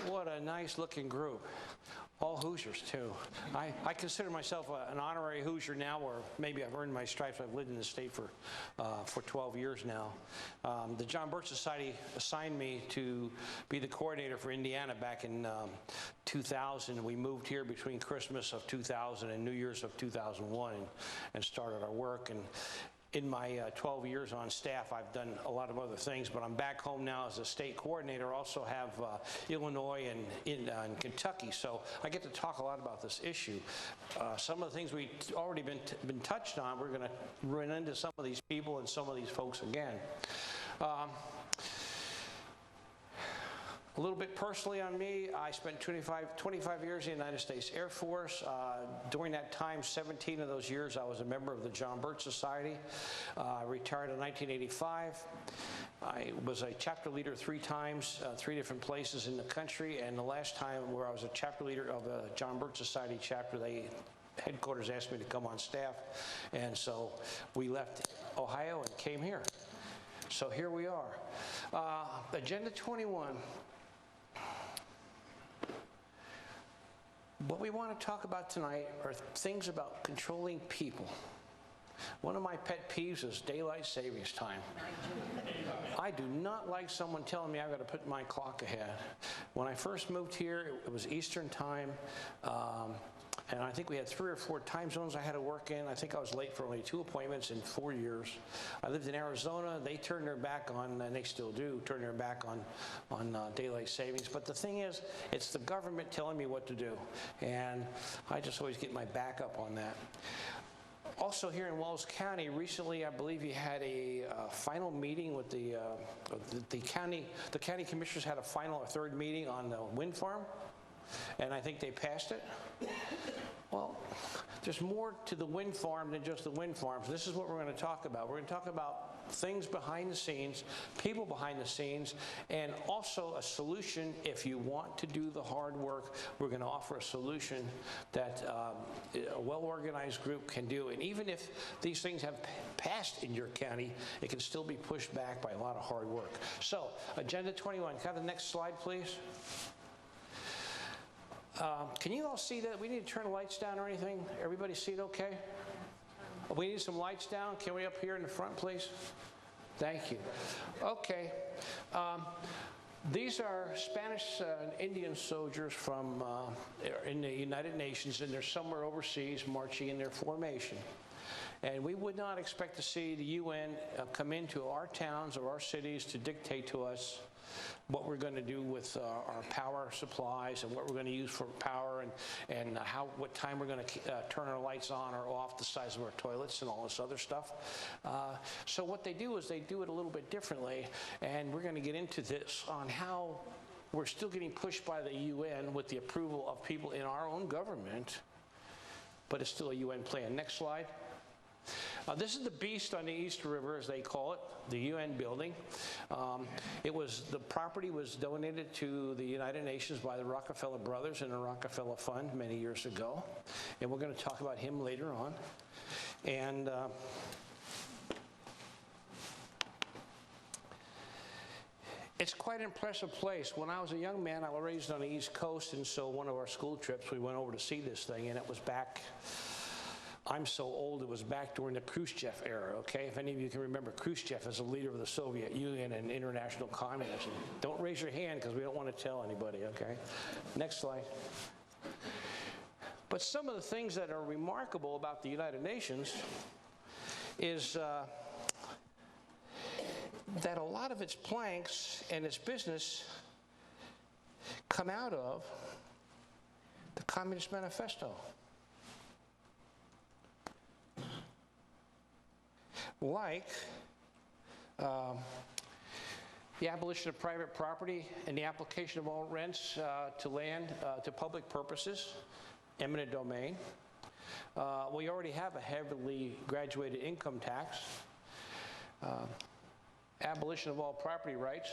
What a nice looking group. All Hoosiers too. I consider myself an honorary Hoosier now, or maybe I've earned my stripes. I've lived in the state for 12 years now. The John Birch Society assigned me to be the coordinator for Indiana back in 2000. We moved here between Christmas of 2000 and New Year's of 2001 and started our work. And in my 12 years on staff, I've done a lot of other things, but I'm back home now as a state coordinator. I also have Illinois and Kentucky, so I get to talk a lot about this issue. Some of the things we've already been touched on, we're going to run into some of these people and some of these folks again. A little bit personally on me, I spent 25 years in the United States Air Force. During that time, 17 of those years, I was a member of the John Birch Society. I retired in 1985. I was a chapter leader 3 times, 3 different places in the country, and the last time where I was a chapter leader of the John Birch Society chapter, headquarters asked me to come on staff, and so we left Ohio and came here. So here we are. Agenda 21. What we want to talk about tonight are things about controlling people. One of my pet peeves is daylight savings time. I do not like someone telling me I've got to put my clock ahead. When I first moved here, it was Eastern time. And I think we had 3 or 4 time zones I had to work in. I think I was late for only 2 appointments in 4 years. I lived in Arizona. They turned their back on, and they still do, turn their back on daylight savings. But the thing is, it's the government telling me what to do. And I just always get my back up on that. Also here in Wells County, recently I believe you had a final meeting with the county commissioners had a final or 3rd meeting on the wind farm. And I think they passed it. Well, there's more to the wind farm than just the wind farms. This is what we're going to talk about. We're going to talk about things behind the scenes, people behind the scenes, and also a solution. If you want to do the hard work, we're going to offer a solution that a well-organized group can do. And even if these things have passed in your county, it can still be pushed back by a lot of hard work. So, Agenda 21. Can I have the next slide, please? Can you all see that? We need to turn the lights down or anything? Everybody see it okay? We need some lights down. Can we up here in the front, please? Thank you. Okay. These are Spanish and Indian soldiers from in the United Nations, and they're somewhere overseas marching in their formation. And we would not expect to see the UN come into our towns or our cities to dictate to us what we're going to do with our power supplies and what we're going to use for power and what time we're going to turn our lights on or off, the size of our toilets and all this other stuff. So what they do is they do it a little bit differently, and we're going to get into this on how we're still getting pushed by the UN with the approval of people in our own government, but it's still a UN plan. Next slide. This is the beast on the East River, as they call it, the UN building. The property was donated to the United Nations by the Rockefeller brothers in the Rockefeller Fund many years ago. And we're going to talk about him later on. And it's quite an impressive place. When I was a young man, I was raised on the East Coast, and so one of our school trips, we went over to see this thing, and it was back. I'm so old, it was back during the Khrushchev era, okay? If any of you can remember Khrushchev as a leader of the Soviet Union and international communism. Don't raise your hand because we don't want to tell anybody, okay? Next slide. But some of the things that are remarkable about the United Nations is that a lot of its planks and its business come out of the Communist Manifesto. Like the abolition of private property and the application of all rents to land to public purposes, eminent domain. We already have a heavily graduated income tax, abolition of all property rights,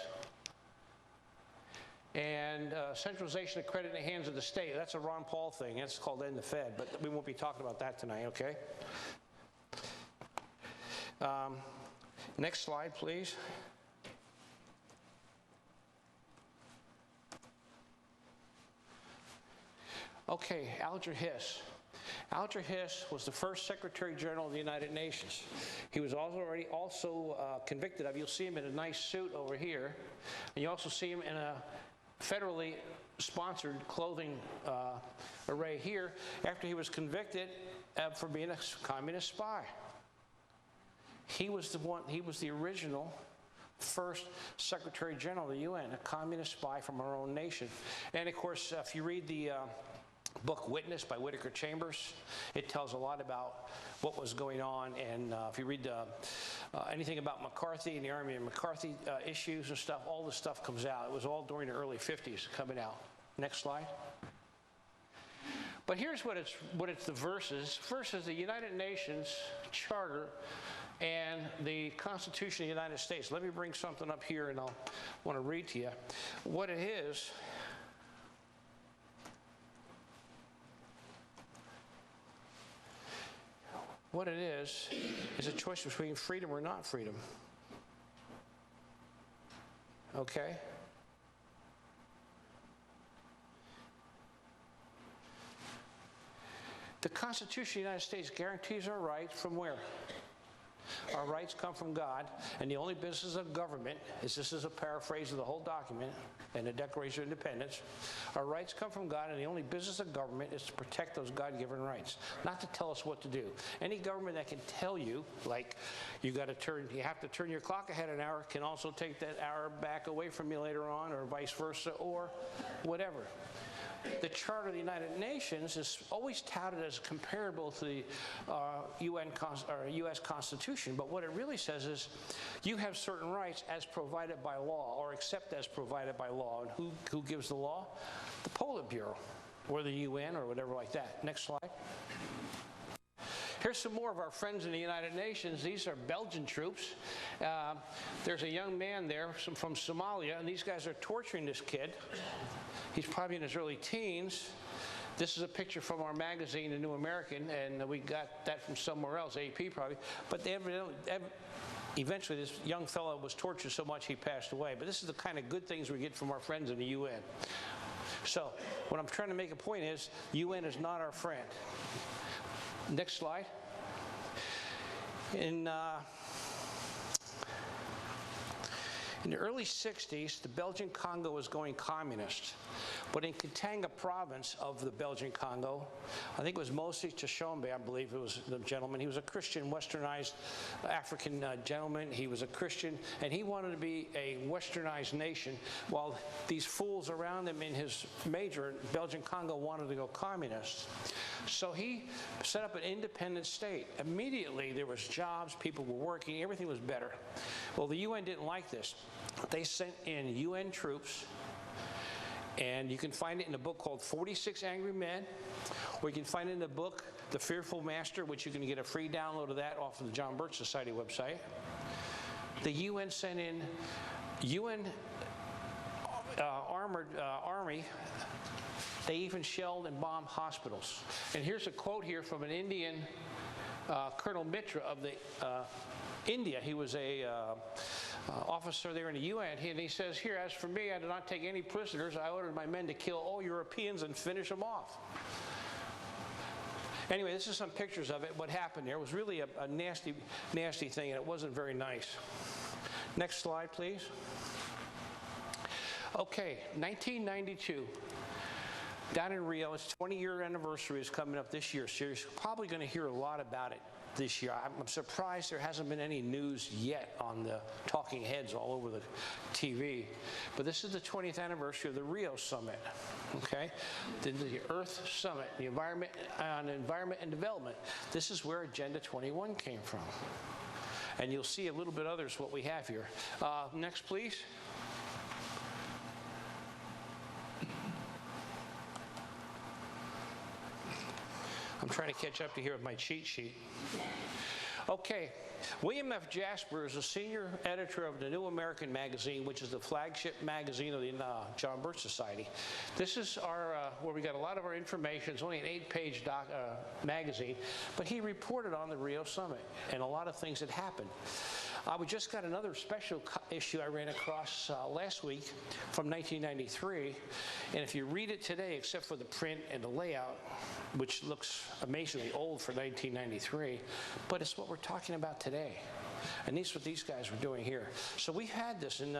and centralization of credit in the hands of the state. That's a Ron Paul thing. That's called End the Fed, but we won't be talking about that tonight, okay? Next slide, please. Okay, Alger Hiss. Alger Hiss was the first Secretary General of the United Nations. He was also convicted of, you'll see him in a nice suit over here, and you also see him in a federally sponsored clothing array here after he was convicted for being a communist spy. He was the original first Secretary General of the UN, a communist spy from our own nation. And of course, if you read the book Witness by Whittaker Chambers, it tells a lot about what was going on. And if you read anything about McCarthy and the Army and McCarthy issues and stuff, all this stuff comes out. It was all during the early 50s coming out. Next slide. But here's what it's the verses. First is the United Nations Charter and the Constitution of the United States. Let me bring something up here and I'll want to read to you what it is. What it is a choice between freedom or not freedom. Okay? The Constitution of the United States guarantees our rights from where? Our rights come from God, and the only business of government is, this is a paraphrase of the whole document and the Declaration of Independence, our rights come from God, and the only business of government is to protect those God-given rights, not to tell us what to do. Any government that can tell you, like you have to turn your clock ahead an hour, can also take that hour back away from you later on, or vice versa, or whatever. The Charter of the United Nations is always touted as comparable to the U.S. Constitution, but what it really says is you have certain rights as provided by law, or except as provided by law. And who gives the law? The Politburo, or the UN, or whatever like that. Next slide. Here's some more of our friends in the United Nations. These are Belgian troops. There's a young man there from Somalia, and these guys are torturing this kid. He's probably in his early teens. This is a picture from our magazine, The New American, and we got that from somewhere else, AP probably. But eventually this young fellow was tortured so much he passed away. But this is the kind of good things we get from our friends in the UN. So what I'm trying to make a point is, UN is not our friend. Next slide. In the early 60s, the Belgian Congo was going communist. But in Katanga province of the Belgian Congo, I think it was Moses Tshombe, I believe it was the gentleman. He was a Christian, westernized African gentleman. He was a Christian, and he wanted to be a westernized nation, while these fools around him in his major Belgian Congo wanted to go communist. So he set up an independent state. Immediately there was jobs, people were working, everything was better. Well, the UN didn't like this. They sent in UN troops, and you can find it in a book called 46 Angry Men, or you can find it in the book The Fearful Master, which you can get a free download of that off of the John Birch Society website. The UN sent in UN armored army. They even shelled and bombed hospitals. And here's a quote here from an Indian Colonel Mitra of the India. He was a officer there in the UN, and he says here, as for me, I did not take any prisoners. I ordered my men to kill all Europeans and finish them off. Anyway, this is some pictures of it, what happened there. It was really a nasty, nasty thing, and it wasn't very nice. Next slide, please. Okay, 1992. Down in Rio, its 20-year anniversary is coming up this year, so you're probably going to hear a lot about it this year. I'm surprised there hasn't been any news yet on the talking heads all over the TV. But this is the 20th anniversary of the Rio Summit, okay? The Earth Summit, the Environment and Development. This is where Agenda 21 came from. And you'll see a little bit others what we have here. Next, please. I'm trying to catch up to here with my cheat sheet. Okay, William F. Jasper is a senior editor of the New American magazine, which is the flagship magazine of the John Birch Society. This is our where we got a lot of our information. It's only an 8-page magazine, but he reported on the Rio Summit and a lot of things that happened. We just got another special issue I ran across last week from 1993, and if you read it today, except for the print and the layout, which looks amazingly old for 1993, but it's what we're talking about today. And this is what these guys were doing here. So we had this, and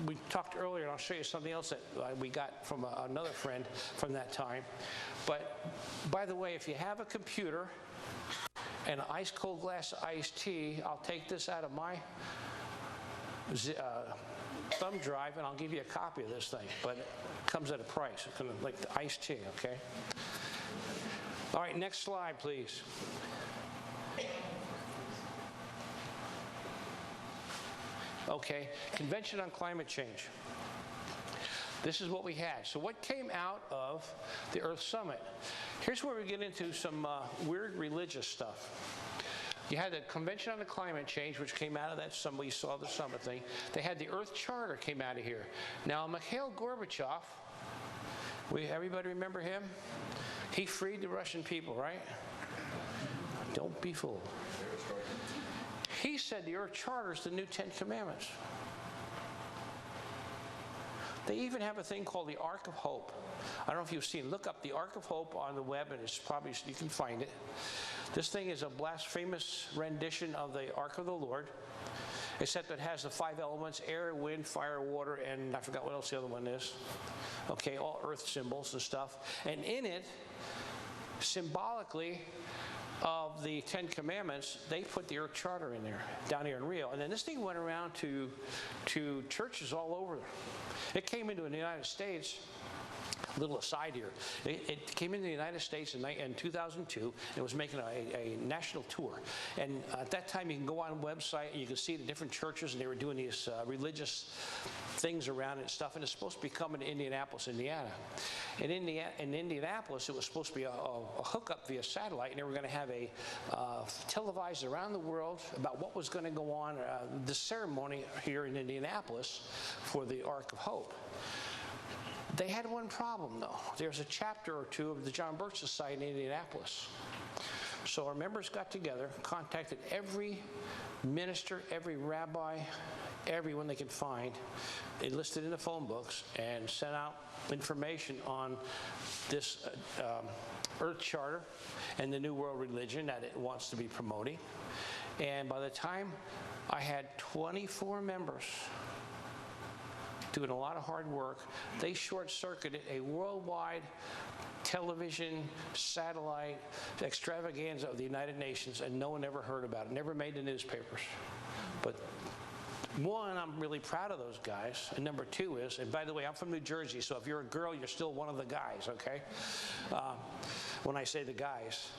we talked earlier, and I'll show you something else that we got from another friend from that time. But by the way, if you have a computer and an ice cold glass of iced tea, I'll take this out of my thumb drive and I'll give you a copy of this thing. But it comes at a price. It's gonna, like the iced tea, okay? All right, next slide, please. Okay, Convention on Climate Change. This is what we had. So what came out of the Earth Summit? Here's where we get into some weird religious stuff. You had the Convention on the Climate Change, which came out of that summit. We saw the summit thing. They had the Earth Charter came out of here. Now, Mikhail Gorbachev, everybody remember him? He freed the Russian people, right? Don't be fooled. He said the Earth Charter is the new 10 Commandments. They even have a thing called the Ark of Hope. I don't know if you've seen. Look up the Ark of Hope on the web, and it's probably, you can find it. This thing is a blasphemous rendition of the Ark of the Lord, except it has the 5 elements: air, wind, fire, water, and I forgot what else the other one is. Okay, all earth symbols and stuff. And in it, symbolically, of the 10 Commandments, they put the Earth Charter in there, down here in Rio. And then this thing went around to churches all over. It came into the United States. A little aside here. It came into the United States in 2002 and was making a national tour. And at that time, you can go on a website and you can see the different churches, and they were doing these religious things around it and stuff. And it's supposed to be coming to Indianapolis, Indiana. And in Indianapolis, it was supposed to be a hookup via satellite, and they were going to have a televised around the world about what was going to go on, the ceremony here in Indianapolis for the Ark of Hope. They had one problem, though. There's a chapter or two of the John Birch Society in Indianapolis. So our members got together, contacted every minister, every rabbi, everyone they could find, enlisted in the phone books, and sent out information on this Earth Charter and the New World Religion that it wants to be promoting. And by the time I had 24 members doing a lot of hard work, they short-circuited a worldwide television, satellite extravaganza of the United Nations, and no one ever heard about it, never made the newspapers. But one, I'm really proud of those guys, and number two is, and by the way, I'm from New Jersey, so if you're a girl, you're still one of the guys, okay? When I say the guys.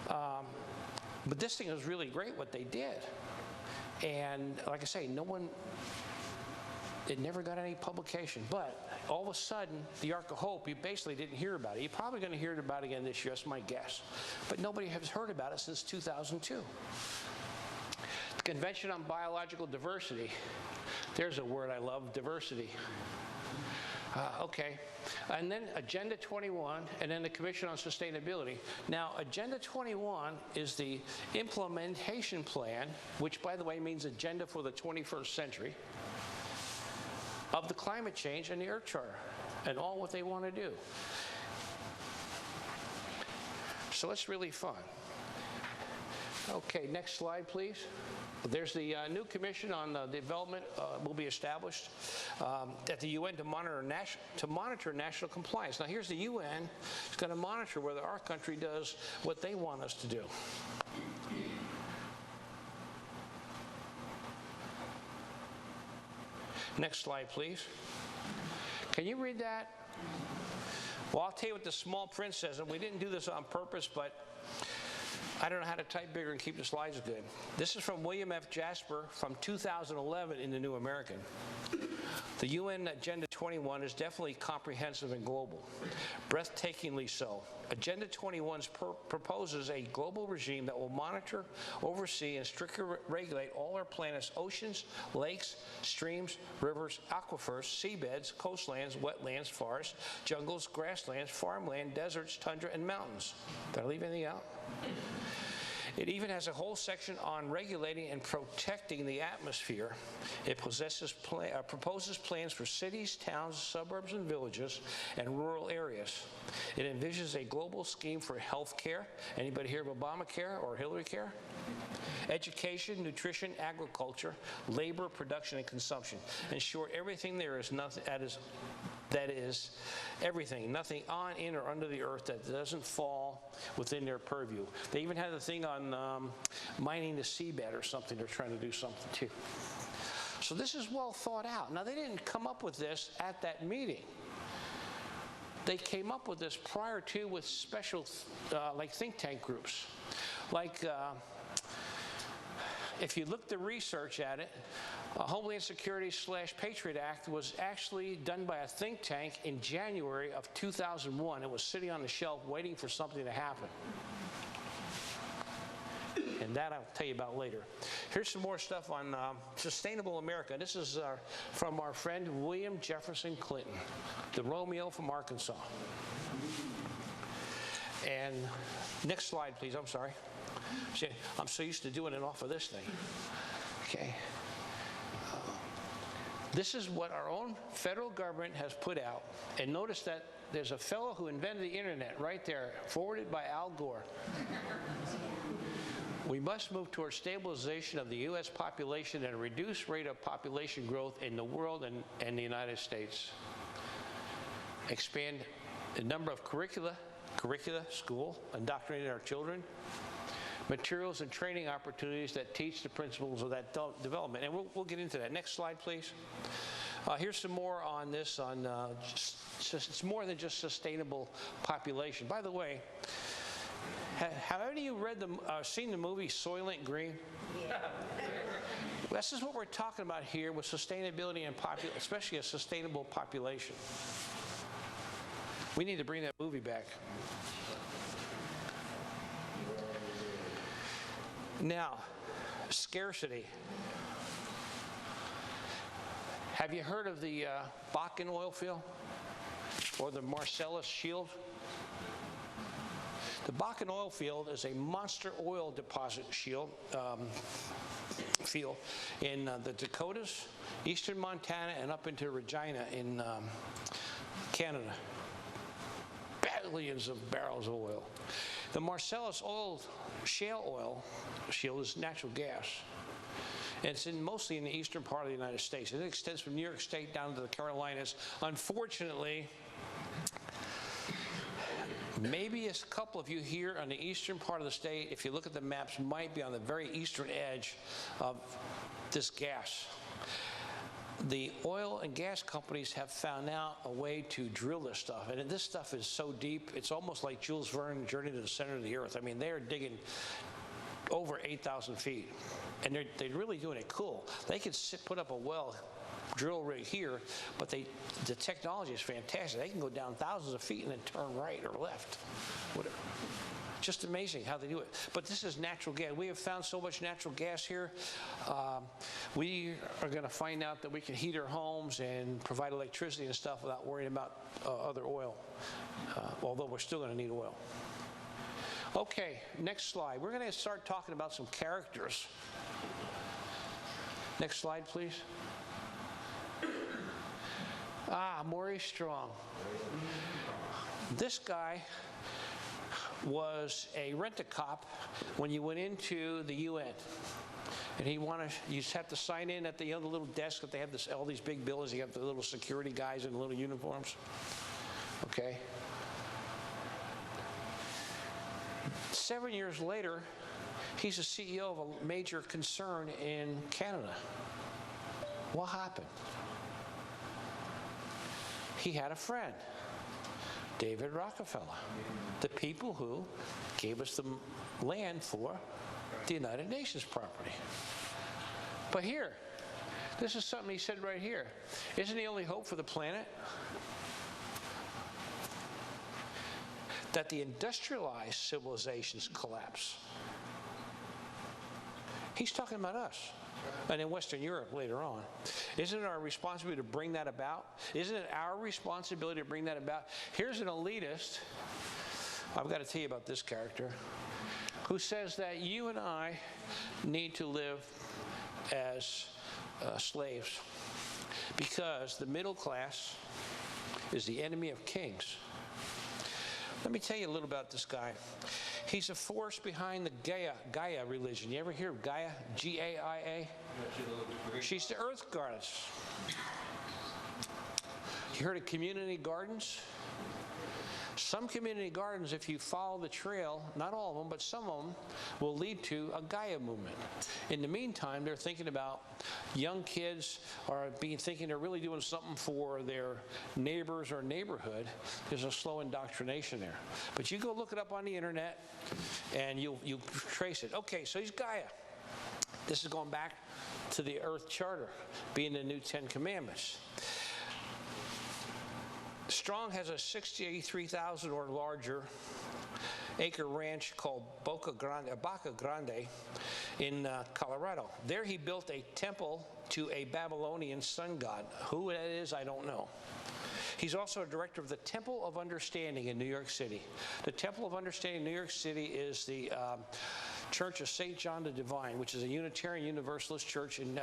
But this thing was really great what they did. And like I say, it never got any publication, but all of a sudden, the Ark of Hope, you basically didn't hear about it. You're probably going to hear about it again this year, that's my guess. But nobody has heard about it since 2002. The Convention on Biological Diversity. There's a word I love, diversity. Okay. And then Agenda 21, and then the Commission on Sustainability. Now, Agenda 21 is the implementation plan, which, by the way, means agenda for the 21st century, of the climate change and the Earth Charter and all what they want to do. So it's really fun. Okay, next slide, please. There's the new commission on development will be established at the UN to monitor national compliance. Now here's the UN. It's going to monitor whether our country does what they want us to do. Next slide, please. Can you read that? Well, I'll tell you what the small print says, and we didn't do this on purpose, but I don't know how to type bigger and keep the slides good. This is from William F. Jasper from 2011 in the New American. The UN Agenda 21 is definitely comprehensive and global, breathtakingly so. Agenda 21 proposes a global regime that will monitor, oversee, and strictly regulate all our planet's oceans, lakes, streams, rivers, aquifers, seabeds, coastlands, wetlands, forests, jungles, grasslands, farmland, deserts, tundra, and mountains. Did I leave anything out? It even has a whole section on regulating and protecting the atmosphere. It proposes plans for cities, towns, suburbs, and villages, and rural areas. It envisions a global scheme for health care. Anybody hear of Obamacare or Hillary Care? Education, nutrition, agriculture, labor, production, and consumption. In short, everything there is nothing that is everything, nothing on, in, or under the earth that doesn't fall within their purview. They even had a thing on mining the seabed or something. They're trying to do something too. So this is well thought out. Now, they didn't come up with this at that meeting. They came up with this prior to with special like think tank groups. Like if you look the research at it, Homeland Security / Patriot Act was actually done by a think tank in January of 2001. It was sitting on the shelf waiting for something to happen. And that I'll tell you about later. Here's some more stuff on Sustainable America. This is from our friend William Jefferson Clinton, the Romeo from Arkansas. And next slide, please. I'm sorry. See, I'm so used to doing it off of this thing. Okay. This is what our own federal government has put out. And notice that there's a fellow who invented the internet right there, forwarded by Al Gore. We must move towards stabilization of the U.S. population and a reduced rate of population growth in the world and the United States. Expand the number of curricula, school, indoctrinating our children, materials and training opportunities that teach the principles of that development. And we'll get into that. Next slide, please. Here's some more on this. It's more than just sustainable population. By the way, have any of you seen the movie Soylent Green? Yeah. This is what we're talking about here with sustainability and especially a sustainable population. We need to bring that movie back. Now, scarcity. Have you heard of the Bakken oil field or the Marcellus Shield? The Bakken oil field is a monster oil deposit field in the Dakotas, eastern Montana, and up into Regina in Canada. Billions of barrels of oil. The Marcellus shale oil shield is natural gas. And it's mostly in the eastern part of the United States. It extends from New York State down to the Carolinas. Unfortunately, maybe a couple of you here on the eastern part of the state, if you look at the maps, might be on the very eastern edge of this gas. The oil and gas companies have found out a way to drill this stuff. And this stuff is so deep, it's almost like Jules Verne's Journey to the Center of the Earth. I mean, they're digging over 8,000 feet. And they're really doing it cool. They could put up a drill rig here, but the technology is fantastic. They can go down thousands of feet and then turn right or left. Whatever. Just amazing how they do it. But this is natural gas. We have found so much natural gas here. We are going to find out that we can heat our homes and provide electricity and stuff without worrying about other oil, although we're still going to need oil. Okay, next slide. We're going to start talking about some characters. Next slide, please. Maurice Strong. This guy was a rent-a-cop when you went into the UN. And you just have to sign in at the other little desk that they have all these big buildings. You have the little security guys in little uniforms. Okay. 7 years later, he's the CEO of a major concern in Canada. What happened? He had a friend, David Rockefeller, the people who gave us the land for the United Nations property. But here, this is something he said right here. Isn't the only hope for the planet that the industrialized civilizations collapse? He's talking about us. And in Western Europe later on. Isn't it our responsibility to bring that about? Isn't it our responsibility to bring that about? Here's an elitist. I've got to tell you about this character. who says that you and I need to live as slaves because the middle class is the enemy of kings. Let me tell you a little about this guy. He's a force behind the Gaia religion. You ever hear of Gaia? G-A-I-A? She's the earth goddess. You heard of community gardens? Some community gardens, if you follow the trail, not all of them, but some of them, will lead to a Gaia movement. In the meantime, they're thinking about young kids are thinking they're really doing something for their neighbors or neighborhood. There's a slow indoctrination there. But you go look it up on the internet, and you'll trace it. Okay, so he's Gaia. This is going back to the Earth Charter, being the new 10 Commandments. Strong has a 63,000 or larger acre ranch called Baca Grande in Colorado. There he built a temple to a Babylonian sun god. Who that is, I don't know. He's also a director of the Temple of Understanding in New York City. The Temple of Understanding in New York City is the Church of St. John the Divine, which is a Unitarian Universalist church in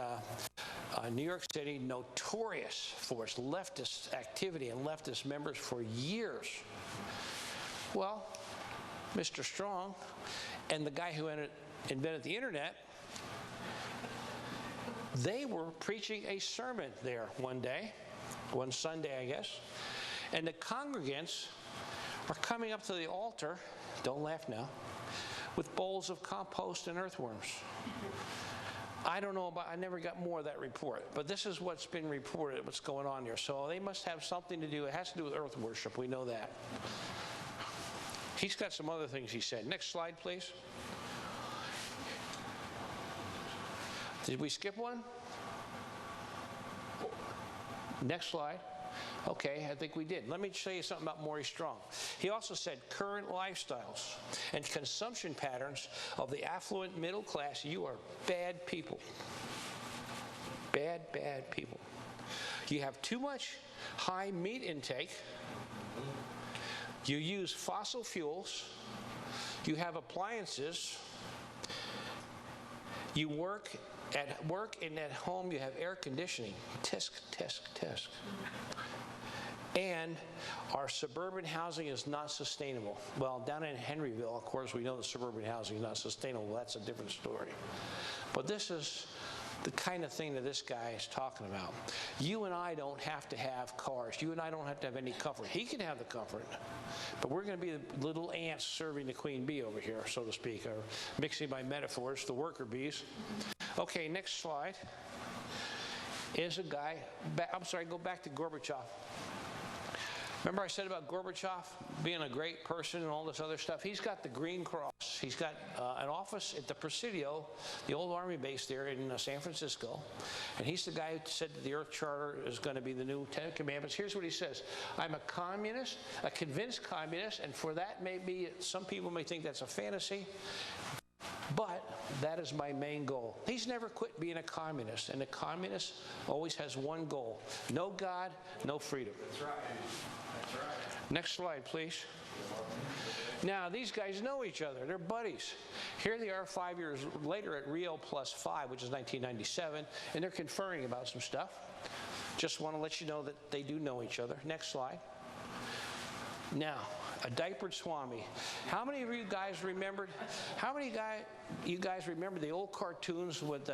New York City, notorious for its leftist activity and leftist members for years. Well, Mr. Strong and the guy who invented the internet, they were preaching a sermon there one Sunday, I guess, and the congregants are coming up to the altar, don't laugh now, with bowls of compost and earthworms. I don't know I never got more of that report, but this is what's been reported, what's going on there. So they must have something to do, it has to do with earth worship, we know that. He's got some other things he said. Next slide, please. Did we skip one? Next slide. Okay, I think we did. Let me show you something about Maurice Strong. He also said current lifestyles and consumption patterns of the affluent middle class, you are bad people. Bad, bad people. You have too much high meat intake. You use fossil fuels. You have appliances. You work at work and at home, you have air conditioning. Tisk, tisk, tisk. And our suburban housing is not sustainable. Well, down in Henryville, of course, we know that suburban housing is not sustainable. That's a different story. But this is the kind of thing that this guy is talking about. You and I don't have to have cars. You and I don't have to have any comfort. He can have the comfort. But we're going to be the little ants serving the queen bee over here, so to speak, or mixing my metaphors, the worker bees. Okay, next slide is a guy, go back to Gorbachev. Remember I said about Gorbachev being a great person and all this other stuff? He's got the Green Cross. He's got an office at the Presidio, the old army base there in San Francisco. And he's the guy who said that the Earth Charter is going to be the new 10 Commandments. Here's what he says. I'm a communist, a convinced communist, and for that maybe some people may think that's a fantasy. But that is my main goal. He's never quit being a communist, and a communist always has one goal. No God, no freedom. That's right. That's right. Next slide, please. Now, these guys know each other. They're buddies. Here they are 5 years later at Rio Plus 5, which is 1997, and they're conferring about some stuff. Just want to let you know that they do know each other. Next slide. Now, a diapered swami. How many of you guys remembered? How many you guys remember the old cartoons with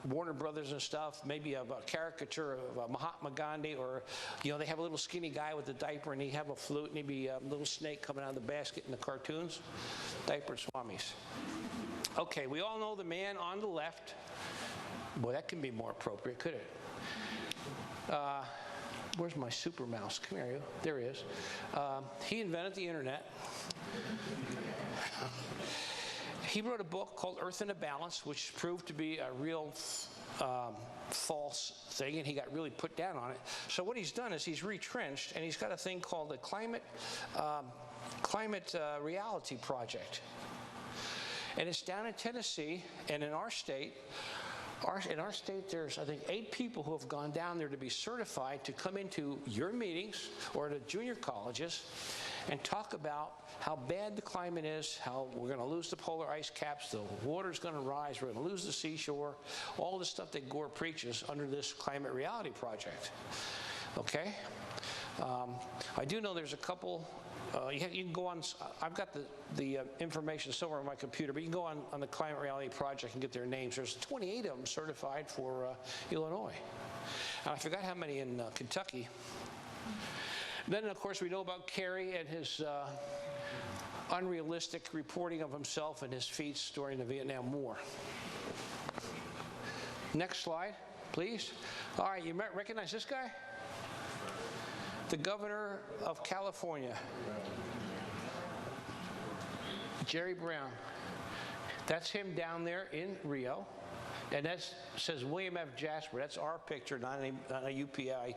Warner Brothers and stuff? Maybe of a caricature of Mahatma Gandhi, or they have a little skinny guy with a diaper and he'd have a flute and maybe a little snake coming out of the basket in the cartoons. Diapered swamis. Okay, we all know the man on the left. Boy, that can be more appropriate, could it? Where's my super mouse? Come here, you. There he is. He invented the internet. He wrote a book called Earth in a Balance, which proved to be a real false thing, and he got really put down on it. So what he's done is he's retrenched, and he's got a thing called the Climate Reality Project. And it's down in Tennessee, and in our state, In our state, there's, I think, 8 people who have gone down there to be certified to come into your meetings or to junior colleges and talk about how bad the climate is, how we're going to lose the polar ice caps, the water's going to rise, we're going to lose the seashore, all the stuff that Gore preaches under this Climate Reality Project. Okay? I do know there's a couple, you can go on, I've got the information somewhere on my computer, but you can go on the Climate Reality Project and get their names. There's 28 of them certified for Illinois. And I forgot how many in Kentucky. Then, of course, we know about Kerry and his unrealistic reporting of himself and his feats during the Vietnam War. Next slide, please. All right, you recognize this guy? The governor of California, Jerry Brown. That's him down there in Rio. And that says William F. Jasper. That's our picture, not a UPI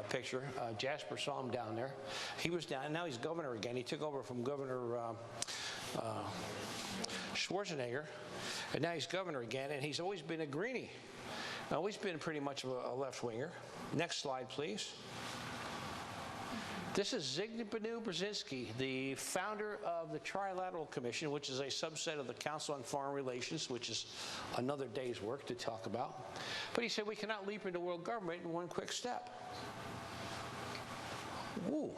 picture. Jasper saw him down there. He was down, and now he's governor again. He took over from Governor Schwarzenegger, and now he's governor again, and he's always been a Greenie. Always been pretty much a left-winger. Next slide, please. This is Zbigniew Brzezinski, the founder of the Trilateral Commission, which is a subset of the Council on Foreign Relations, which is another day's work to talk about. But he said we cannot leap into world government in one quick step. Ooh,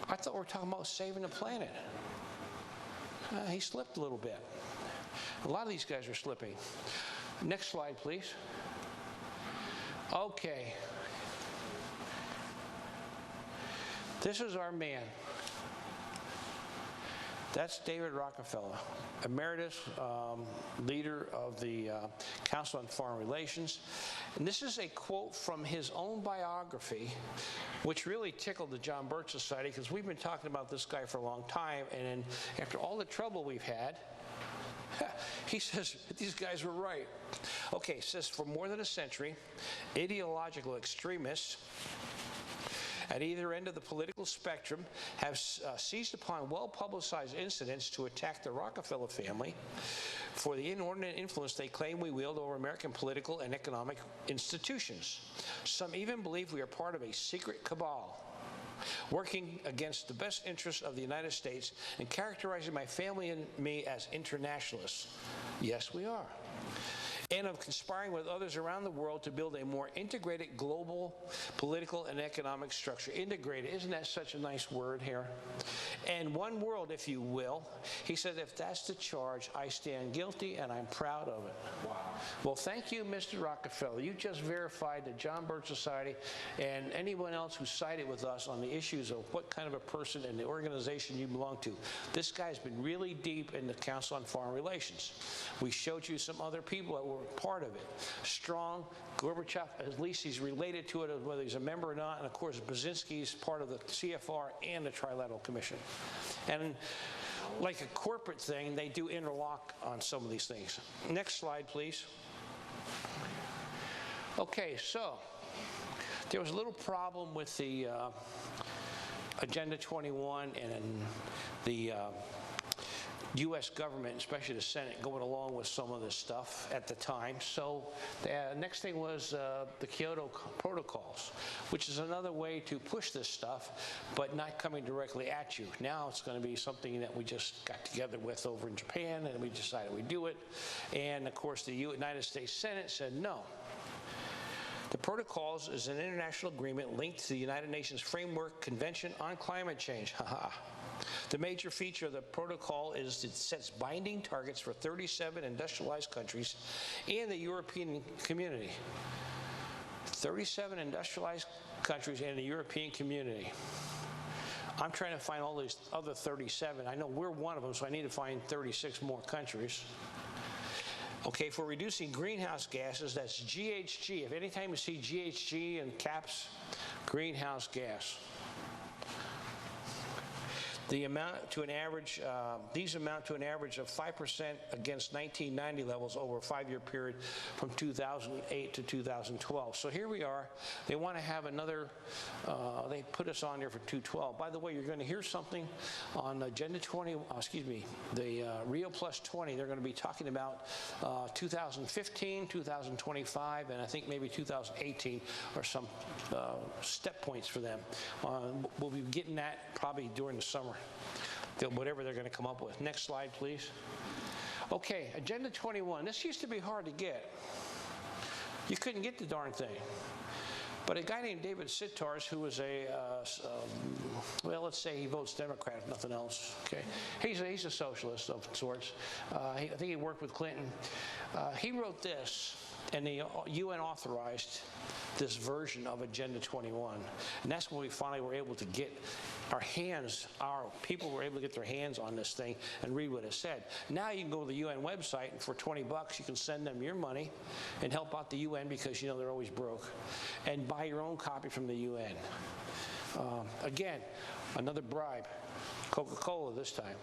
I thought we were talking about saving the planet. He slipped a little bit. A lot of these guys are slipping. Next slide, please. Okay. This is our man. That's David Rockefeller, emeritus leader of the Council on Foreign Relations. And this is a quote from his own biography, which really tickled the John Birch Society, because we've been talking about this guy for a long time, and then after all the trouble we've had, he says these guys were right. Okay, it says for more than a century, ideological extremists at either end of the political spectrum have seized upon well-publicized incidents to attack the Rockefeller family for the inordinate influence they claim we wield over American political and economic institutions. Some even believe we are part of a secret cabal working against the best interests of the United States and characterizing my family and me as internationalists. Yes, we are. And of conspiring with others around the world to build a more integrated global political and economic structure. Integrated, isn't that such a nice word here? And one world, if you will. He said, if that's the charge, I stand guilty and I'm proud of it. Wow. Well, thank you, Mr. Rockefeller. You just verified the John Birch Society and anyone else who sided with us on the issues of what kind of a person and the organization you belong to. This guy's been really deep in the Council on Foreign Relations. We showed you some other people that were part of it. Strong, Gorbachev, at least he's related to it, whether he's a member or not, and of course Brzezinski's part of the CFR and the Trilateral Commission. And like a corporate thing, they do interlock on some of these things. Next slide, please. Okay, so there was a little problem with the Agenda 21 and the U.S. government, especially the Senate, going along with some of this stuff at the time. So the next thing was the Kyoto Protocols, which is another way to push this stuff, but not coming directly at you. Now it's going to be something that we just got together with over in Japan, and we decided we'd do it. And of course, the United States Senate said no. The Protocols is an international agreement linked to the United Nations Framework Convention on Climate Change. The major feature of the protocol is it sets binding targets for 37 industrialized countries and the European community. 37 industrialized countries and the European community. I'm trying to find all these other 37. I know we're one of them, so I need to find 36 more countries. Okay, for reducing greenhouse gases, that's GHG. If anytime you see GHG in caps, greenhouse gas. these amount to an average of 5% against 1990 levels over a 5-year period from 2008 to 2012. So here we are. They want to have another, they put us on there for 212. By the way, you're going to hear something on Agenda 20, the Rio Plus 20. They're going to be talking about 2015, 2025, and I think maybe 2018 are some step points for them. We'll be getting that probably during the summer, whatever they're going to come up with. Next slide, please. Okay, Agenda 21. This used to be hard to get. You couldn't get the darn thing. But a guy named David Sitars, who was well, let's say he votes Democrat, if nothing else. Okay, he's a socialist of sorts. I think he worked with Clinton. He wrote this, and the UN authorized this version of Agenda 21. And that's when we finally were able to get our people were able to get their hands on this thing and read what it said. Now you can go to the UN website, and for $20 you can send them your money and help out the UN, because you know they're always broke, and buy your own copy from the UN. Again, another bribe. Coca-Cola this time.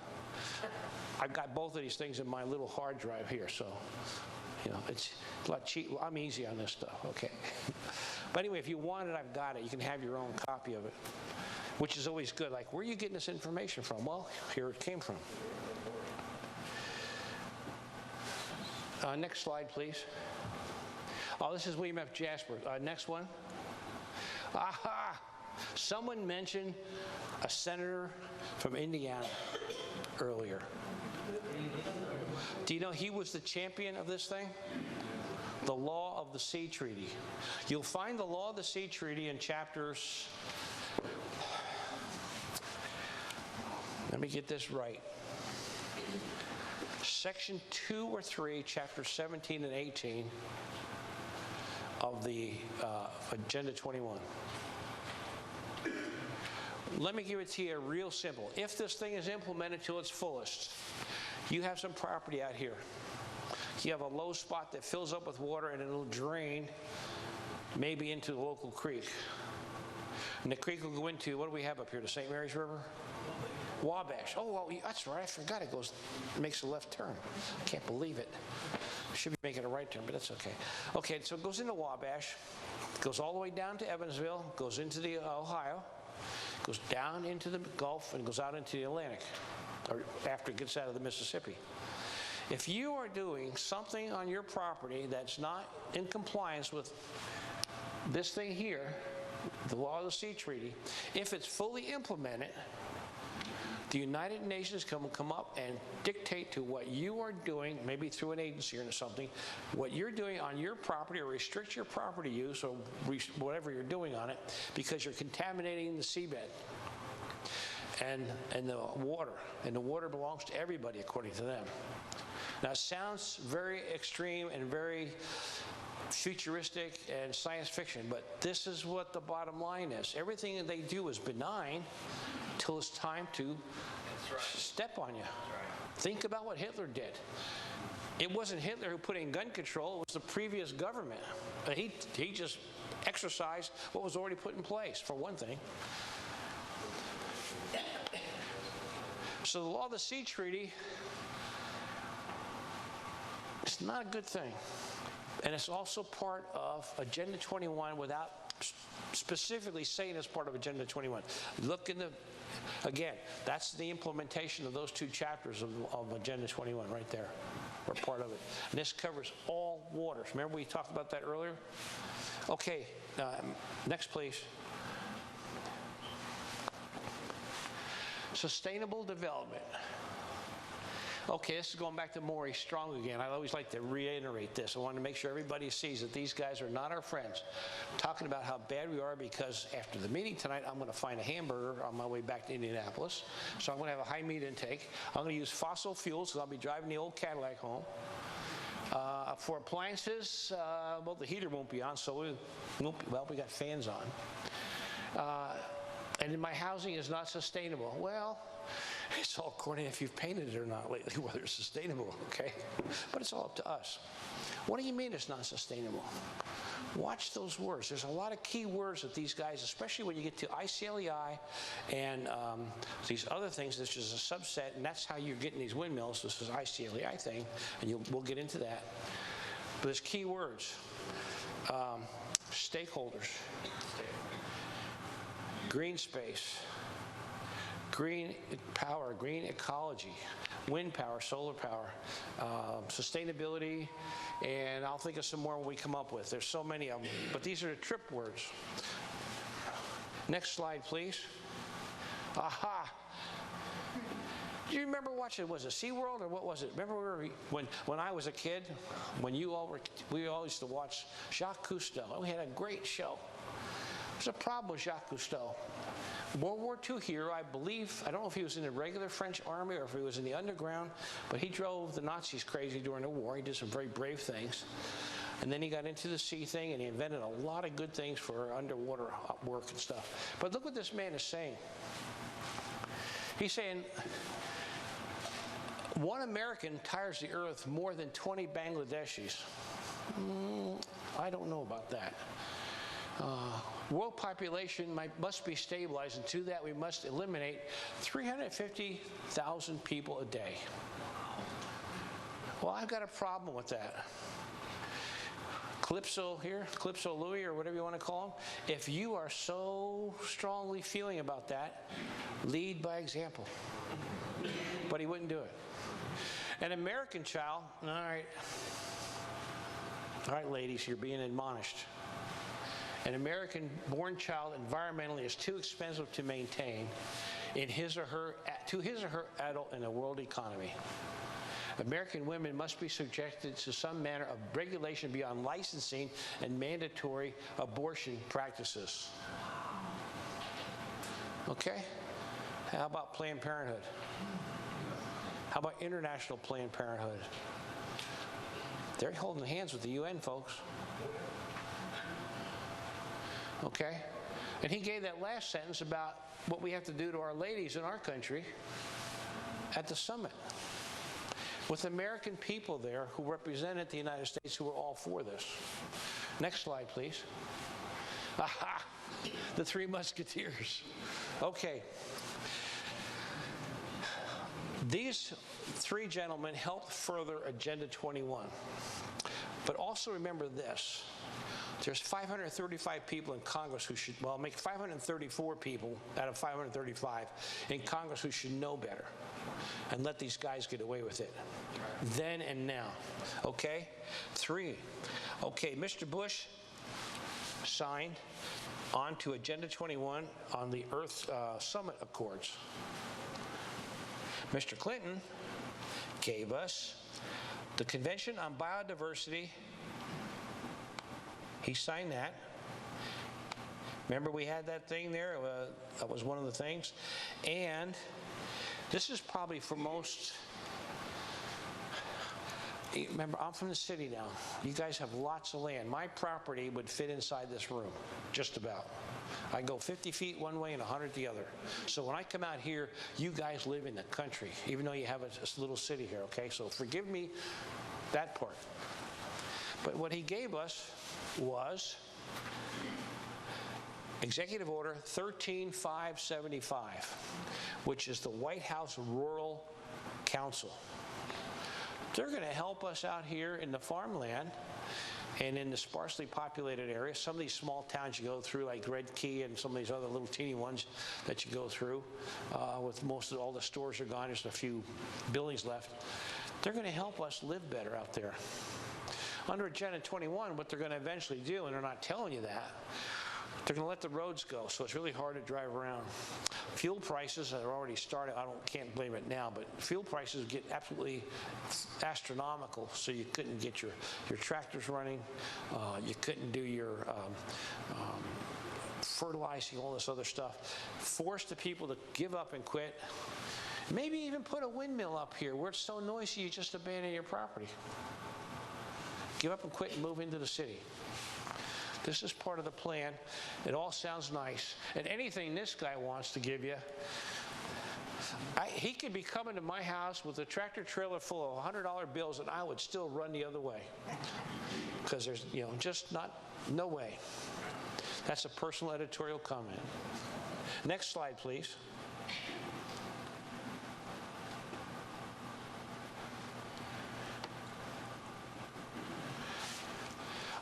I've got both of these things in my little hard drive here, so you know, it's a lot cheap. I'm easy on this stuff, okay? But anyway, if you want it, I've got it. You can have your own copy of it, which is always good. Like, where are you getting this information from? Well, here it came from. Next slide, please. Oh, this is William F. Jasper. Next one. Aha! Someone mentioned a senator from Indiana earlier. Do you know he was the champion of this thing? The Law of the Sea Treaty. You'll find the Law of the Sea Treaty in chapters, let me get this right, section 2 or 3, chapters 17 and 18 of the Agenda 21. Let me give it to you real simple. If this thing is implemented to its fullest, you have some property out here. You have a low spot that fills up with water, and it'll drain maybe into the local creek. And the creek will go into, what do we have up here, the St. Mary's River? Wabash. Oh, well, that's right, I forgot it makes a left turn. I can't believe it. Should be making a right turn, but that's okay. Okay, so it goes into Wabash, goes all the way down to Evansville, goes into the Ohio, goes down into the Gulf, and goes out into the Atlantic, or after it gets out of the Mississippi. If you are doing something on your property that's not in compliance with this thing here, the Law of the Sea Treaty, if it's fully implemented, the United Nations can come up and dictate to what you are doing, maybe through an agency or something, what you're doing on your property, or restrict your property use, or whatever you're doing on it, because you're contaminating the seabed and the water. And the water belongs to everybody, according to them. Now, it sounds very extreme and very futuristic and science fiction, but this is what the bottom line is. Everything that they do is benign till it's time to step on you. Think about what Hitler did. It wasn't Hitler who put in gun control, it was the previous government. He just exercised what was already put in place, for one thing. So the Law of the Sea Treaty, it's not a good thing. And it's also part of Agenda 21 without specifically saying it's part of Agenda 21. Look in the, again, that's the implementation of those 2 chapters of Agenda 21 right there, or part of it. And this covers all waters. Remember we talked about that earlier? Okay, next please. Sustainable development. Okay, this is going back to Maury Strong again. I always like to reiterate this. I want to make sure everybody sees that these guys are not our friends. I'm talking about how bad we are, because after the meeting tonight, I'm going to find a hamburger on my way back to Indianapolis. So I'm going to have a high meat intake. I'm going to use fossil fuels, because I'll be driving the old Cadillac home. For appliances, well, the heater won't be on, so we got fans on. And my housing is not sustainable. Well, it's all according if you've painted it or not lately, whether it's sustainable, okay? But it's all up to us. What do you mean it's not sustainable? Watch those words. There's a lot of key words that these guys, especially when you get to ICLEI and these other things, this is a subset, and that's how you're getting these windmills. This is ICLEI thing, and we'll get into that. But there's key words. Stakeholders. Green space. Green power, green ecology, wind power, solar power, sustainability, and I'll think of some more when we come up with. There's so many of them, but these are the trip words. Next slide, please. Aha! Do you remember watching, was it SeaWorld or what was it? Remember when I was a kid, when we all used to watch Jacques Cousteau, and we had a great show. There's a problem with Jacques Cousteau. World War II hero, I believe, I don't know if he was in the regular French army or if he was in the underground, but he drove the Nazis crazy during the war. He did some very brave things. And then he got into the sea thing, and he invented a lot of good things for underwater work and stuff. But look what this man is saying. He's saying, one American tires the earth more than 20 Bangladeshis. I don't know about that. World population must be stabilized, and to do that we must eliminate 350,000 people a day. Well, I've got a problem with that. Calypso here, Calypso Louis, or whatever you want to call him, if you are so strongly feeling about that, lead by example. But he wouldn't do it. An American child, all right, ladies, you're being admonished. An American-born child environmentally is too expensive to maintain to his or her adult in a world economy. American women must be subjected to some manner of regulation beyond licensing and mandatory abortion practices. Okay? How about Planned Parenthood? How about international Planned Parenthood? They're holding hands with the UN, folks. Okay? And he gave that last sentence about what we have to do to our ladies in our country at the summit, with American people there who represented the United States who were all for this. Next slide, please. Aha! The Three Musketeers. Okay. These three gentlemen helped further Agenda 21. But also remember this. There's 535 people in Congress who should, well, make 534 people out of 535 in Congress who should know better and let these guys get away with it. Then and now. Okay? 3. Okay, Mr. Bush signed on to Agenda 21 on the Earth Summit Accords. Mr. Clinton gave us the Convention on Biodiversity. He signed that. Remember we had that thing there? That was one of the things. And this is probably for most, remember, I'm from the city now. You guys have lots of land. My property would fit inside this room, just about. I go 50 feet one way and 100 the other. So when I come out here, you guys live in the country, even though you have a little city here, okay? So forgive me that part. But what he gave us was Executive Order 13575, which is the White House Rural Council. They're going to help us out here in the farmland and in the sparsely populated areas. Some of these small towns you go through, like Red Key and some of these other little teeny ones that you go through, with most of all the stores are gone, there's a few buildings left. They're going to help us live better out there. Under Agenda 21, what they're going to eventually do, and they're not telling you that, they're going to let the roads go, so it's really hard to drive around. Fuel prices are already started. Can't blame it now, but fuel prices get absolutely astronomical, so you couldn't get your tractors running. You couldn't do your fertilizing, all this other stuff. Force the people to give up and quit. Maybe even put a windmill up here where it's so noisy you just abandon your property. Give up and quit and move into the city. This is part of the plan. It all sounds nice. And anything this guy wants to give you, he could be coming to my house with a tractor trailer full of $100 bills and I would still run the other way. Because there's, just not No way. That's a personal editorial comment. Next slide, please.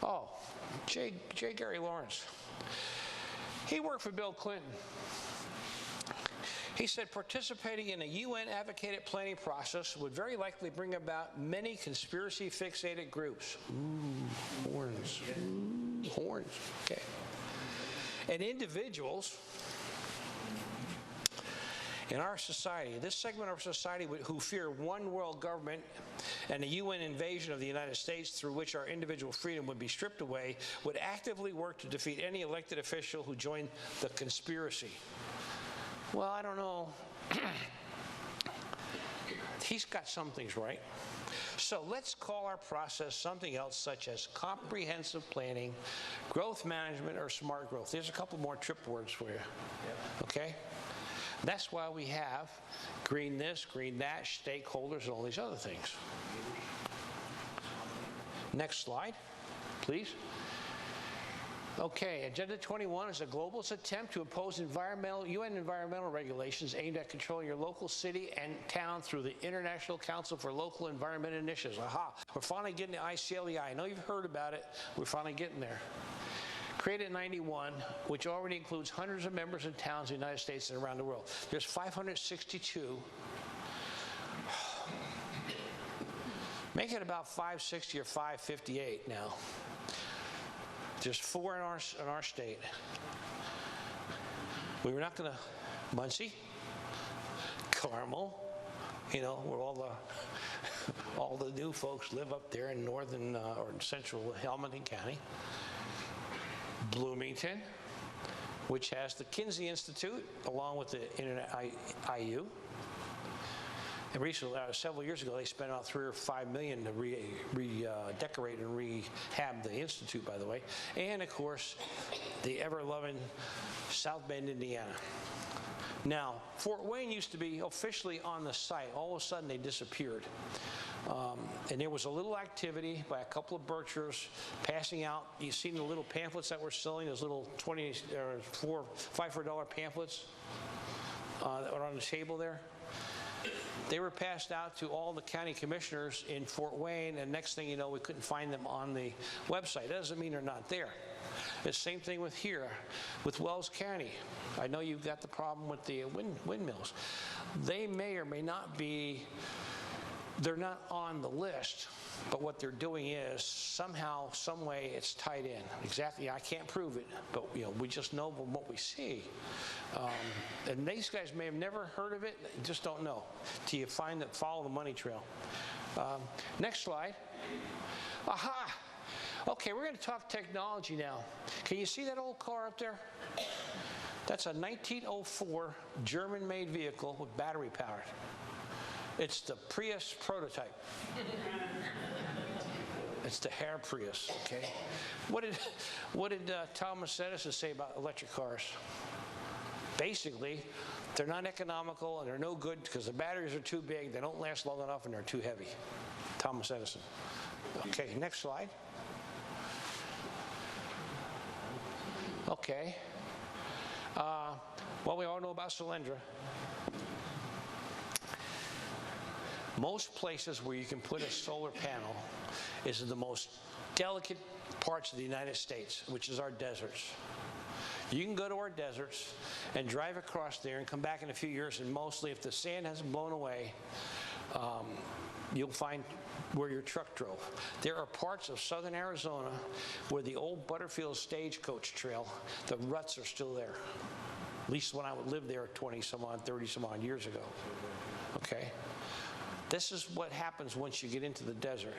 Oh, J. Gary Lawrence. He worked for Bill Clinton. He said participating in a UN-advocated planning process would very likely bring about many conspiracy-fixated groups. Ooh, horns. Ooh, horns. Okay. And individuals in our society, this segment of our society who fear one world government and a UN invasion of the United States through which our individual freedom would be stripped away, would actively work to defeat any elected official who joined the conspiracy. Well, I don't know. He's got some things right. So let's call our process something else, such as comprehensive planning, growth management, or smart growth. There's a couple more trip words for you. Okay? That's why we have green this, green that, stakeholders, and all these other things. Next slide, please. Okay, Agenda 21 is a globalist attempt to impose UN environmental regulations aimed at controlling your local city and town through the International Council for Local Environment Initiatives. Aha, we're finally getting the ICLEI. I know you've heard about it. We're finally getting there. Created in '91, which already includes hundreds of members in towns in the United States and around the world. There's 562. Make it about 560 or 558 now. There's 4 in our state. We were not going to, Muncie, Carmel, you know, where all the new folks live up there in northern or central Hamilton County. Bloomington, which has the Kinsey Institute, along with the IU. And recently, several years ago, they spent about $3 or $5 million to redecorate and rehab the institute, by the way. And of course, the ever-loving South Bend, Indiana. Now, Fort Wayne used to be officially on the site. All of a sudden, they disappeared. And there was a little activity by a couple of Berkshires passing out. You've seen the little pamphlets that we're selling, those little $5 for $1 pamphlets that are on the table there. They were passed out to all the county commissioners in Fort Wayne, and next thing you know, we couldn't find them on the website. That doesn't mean they're not there. The same thing with here, with Wells County. I know you've got the problem with the windmills. They may or may not be, they're not on the list, but what they're doing is somehow, some way, it's tied in. Exactly, I can't prove it, but you know, we just know from what we see. And these guys may have never heard of it, just don't know, till you follow the money trail. Next slide. Aha! Okay, we're going to talk technology now. Can you see that old car up there? That's a 1904 German-made vehicle with battery powered. It's the Prius prototype. It's the Herr Prius, okay? What did Thomas Edison say about electric cars? Basically, they're not economical and they're no good because the batteries are too big, they don't last long enough, and they're too heavy. Thomas Edison. Okay, next slide. Okay. Well, we all know about Solyndra. Most places where you can put a solar panel is in the most delicate parts of the United States, which is our deserts. You can go to our deserts and drive across there and come back in a few years, and mostly if the sand hasn't blown away, you'll find where your truck drove. There are parts of southern Arizona where the old Butterfield stagecoach trail, the ruts are still there. At least when I would live there 20 some odd, 30 some odd years ago. Okay? This is what happens once you get into the desert.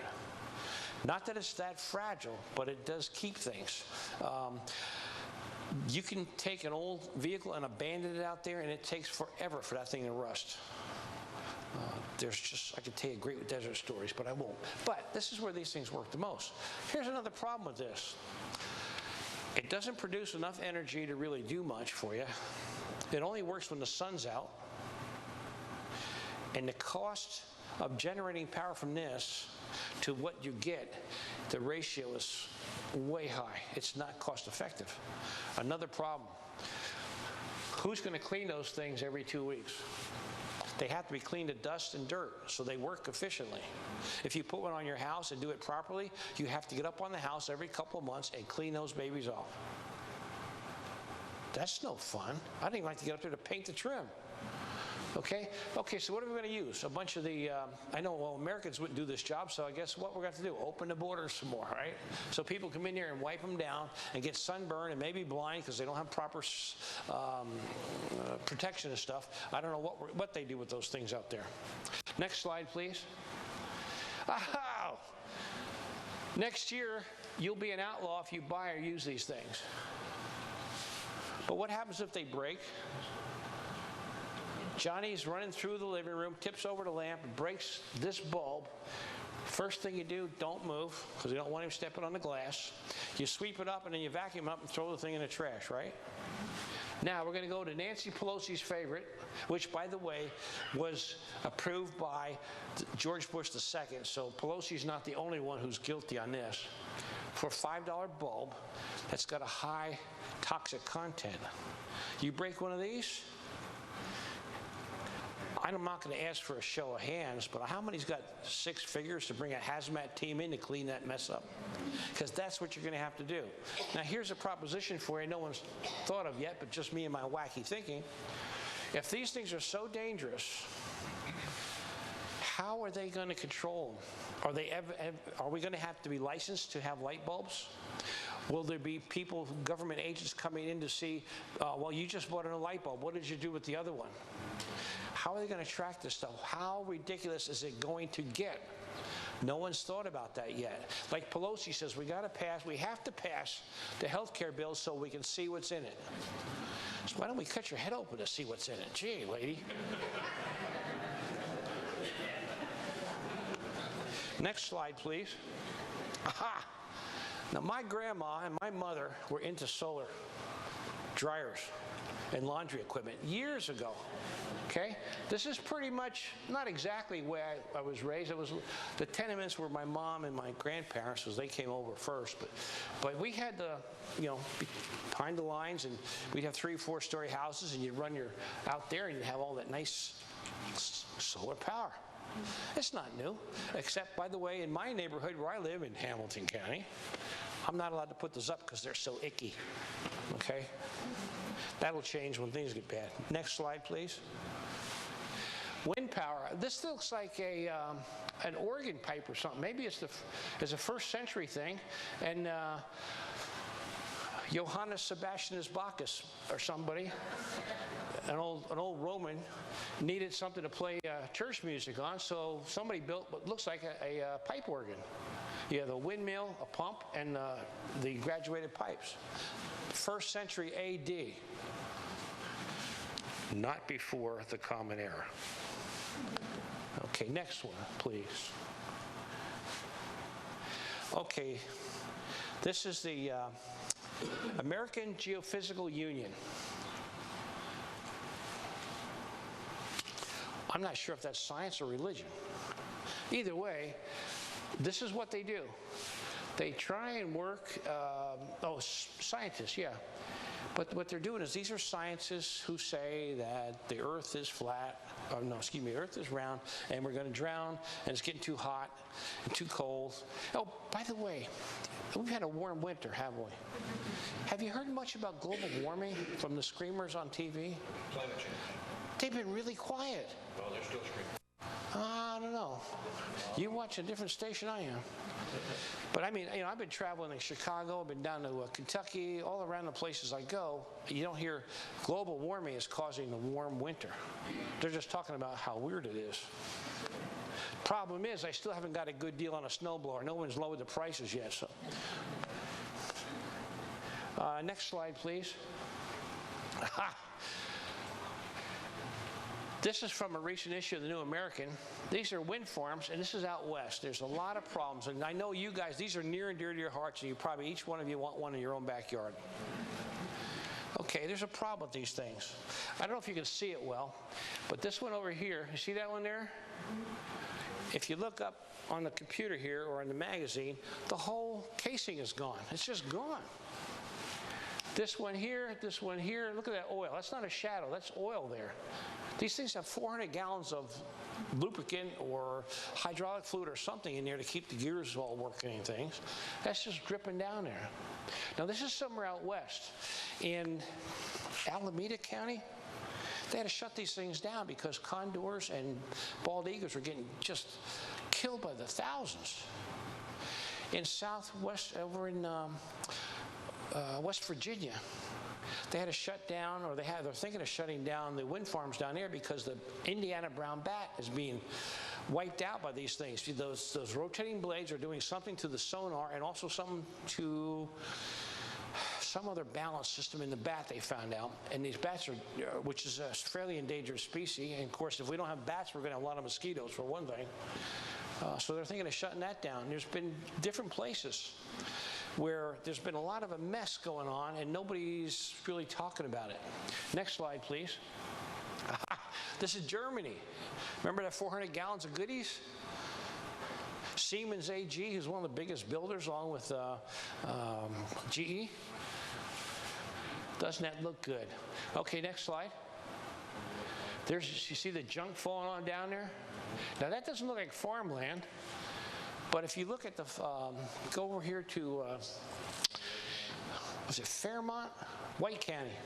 Not that it's that fragile, but it does keep things. You can take an old vehicle and abandon it out there, and it takes forever for that thing to rust. I could tell you great desert stories, but I won't. But this is where these things work the most. Here's another problem with this. It doesn't produce enough energy to really do much for you. It only works when the sun's out. And the cost of generating power from this to what you get, the ratio is way high. It's not cost effective. Another problem, who's going to clean those things every 2 weeks? They have to be cleaned of dust and dirt, so they work efficiently. If you put one on your house and do it properly, you have to get up on the house every couple of months and clean those babies off. That's no fun. I don't even like to get up there to paint the trim. Okay, so what are we going to use? A bunch of the, I know, well, Americans wouldn't do this job, so I guess what we're going to do, open the borders some more, right? So people come in here and wipe them down and get sunburned and maybe blind because they don't have proper protection and stuff. I don't know what they do with those things out there. Next slide, please. Aha! Next year, you'll be an outlaw if you buy or use these things. But what happens if they break? Johnny's running through the living room, tips over the lamp, and breaks this bulb. First thing you do, don't move, because you don't want him stepping on the glass. You sweep it up, and then you vacuum up and throw the thing in the trash, right? Now, we're going to go to Nancy Pelosi's favorite, which, by the way, was approved by George Bush II, so Pelosi's not the only one who's guilty on this. For a $5 bulb that's got a high toxic content. You break one of these, I'm not going to ask for a show of hands, but how many's got 6 figures to bring a hazmat team in to clean that mess up? Because that's what you're going to have to do. Now, here's a proposition for you no one's thought of yet, but just me and my wacky thinking. If these things are so dangerous, how are they going to control them? Are we going to have to be licensed to have light bulbs? Will there be people, government agents coming in to see, well, you just bought a light bulb. What did you do with the other one? How are they going to track this stuff? How ridiculous is it going to get? No one's thought about that yet. Like Pelosi says, we have to pass the health care bill so we can see what's in it. So why don't we cut your head open to see what's in it? Gee, lady. Next slide, please. Aha! Now, my grandma and my mother were into solar dryers and laundry equipment years ago. Okay? This is pretty much not exactly where I was raised. It was the tenements were my mom and my grandparents, because they came over first. But we had the, behind the lines, and we'd have 3- or 4-story houses, and you'd run out there, and you'd have all that nice solar power. It's not new, except, by the way, in my neighborhood where I live in Hamilton County, I'm not allowed to put those up because they're so icky. Okay? That'll change when things get bad. Next slide, please. Wind power. This looks like an organ pipe or something. Maybe it's a 1st century thing. And Johannes Sebastianus Bacchus or somebody, an old Roman, needed something to play church music on, so somebody built what looks like a pipe organ. You have a windmill, a pump, and the graduated pipes. 1st century A.D. Not before the Common Era. Okay, next one, please. Okay, this is the American Geophysical Union. I'm not sure if that's science or religion. Either way, this is what they do. They try and work, scientists, yeah. But what they're doing is these are scientists who say that the Earth is flat, the Earth is round, and we're going to drown, and it's getting too hot and too cold. Oh, by the way, we've had a warm winter, haven't we? Have you heard much about global warming from the screamers on TV? Climate change. They've been really quiet. Well, they're still screaming. I don't know. You watch a different station I am. But I mean, I've been traveling in Chicago, I've been down to Kentucky, all around the places I go. You don't hear global warming is causing the warm winter. They're just talking about how weird it is. Problem is, I still haven't got a good deal on a snowblower. No one's lowered the prices yet. So, next slide, please. This is from a recent issue of the New American. These are wind farms, and this is out west. There's a lot of problems, and I know you guys, these are near and dear to your hearts, and you probably, each one of you want one in your own backyard. Okay, there's a problem with these things. I don't know if you can see it well, but this one over here, you see that one there? if you look up on the computer here or in the magazine, the whole casing is gone. It's just gone. This one here, look at that oil. That's not a shadow, that's oil there. These things have 400 gallons of lubricant or hydraulic fluid or something in there to keep the gears all working and things. That's just dripping down there. Now this is somewhere out west. In Alameda County, they had to shut these things down because condors and bald eagles were getting just killed by the thousands. In southwest, over in West Virginia, they had to shut down, or they're thinking of shutting down the wind farms down there because the Indiana brown bat is being wiped out by these things. Those rotating blades are doing something to the sonar and also something to some other balance system in the bat, they found out. And these bats are, which is a fairly endangered species. And of course, if we don't have bats, we're going to have a lot of mosquitoes, for one thing. So they're thinking of shutting that down. There's been different places where there's been a lot of a mess going on and nobody's really talking about it. Next slide, please. This is Germany. Remember that 400 gallons of goodies? Siemens AG, who's one of the biggest builders, along with GE. Doesn't that look good? Okay, next slide. You see the junk falling on down there? Now that doesn't look like farmland, but if you look at the, go over here to, was it Fairmont? White County,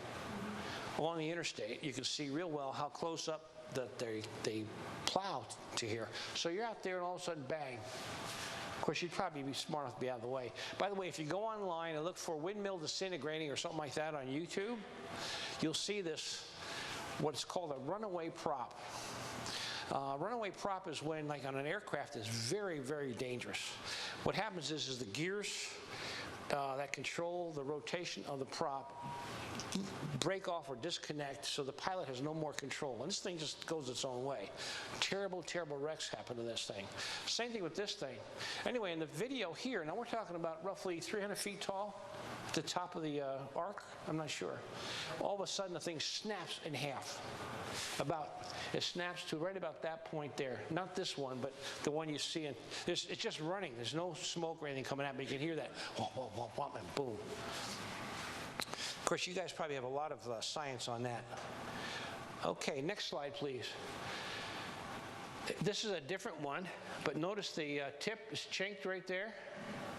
along the interstate, you can see real well how close up that they plow to here. So you're out there and all of a sudden, bang. Of course, you'd probably be smart enough to be out of the way. By the way, if you go online and look for windmill disintegrating or something like that on YouTube, you'll see this, what's called a runaway prop. Runaway prop is when, like on an aircraft, is very, very dangerous. What happens is the gears that control the rotation of the prop break off or disconnect, so the pilot has no more control. And this thing just goes its own way. Terrible, terrible wrecks happen to this thing. Same thing with this thing. Anyway, in the video here, now we're talking about roughly 300 feet tall at the top of the arc, I'm not sure. All of a sudden, the thing snaps in half. It snaps to right about that point there. Not this one, but the one you see. It's just running. There's no smoke or anything coming out, but you can hear that whomp, whomp, whomp, whomp, and boom. Of course, you guys probably have a lot of science on that. Okay, next slide, please. This is a different one, but notice the tip is chinked right there,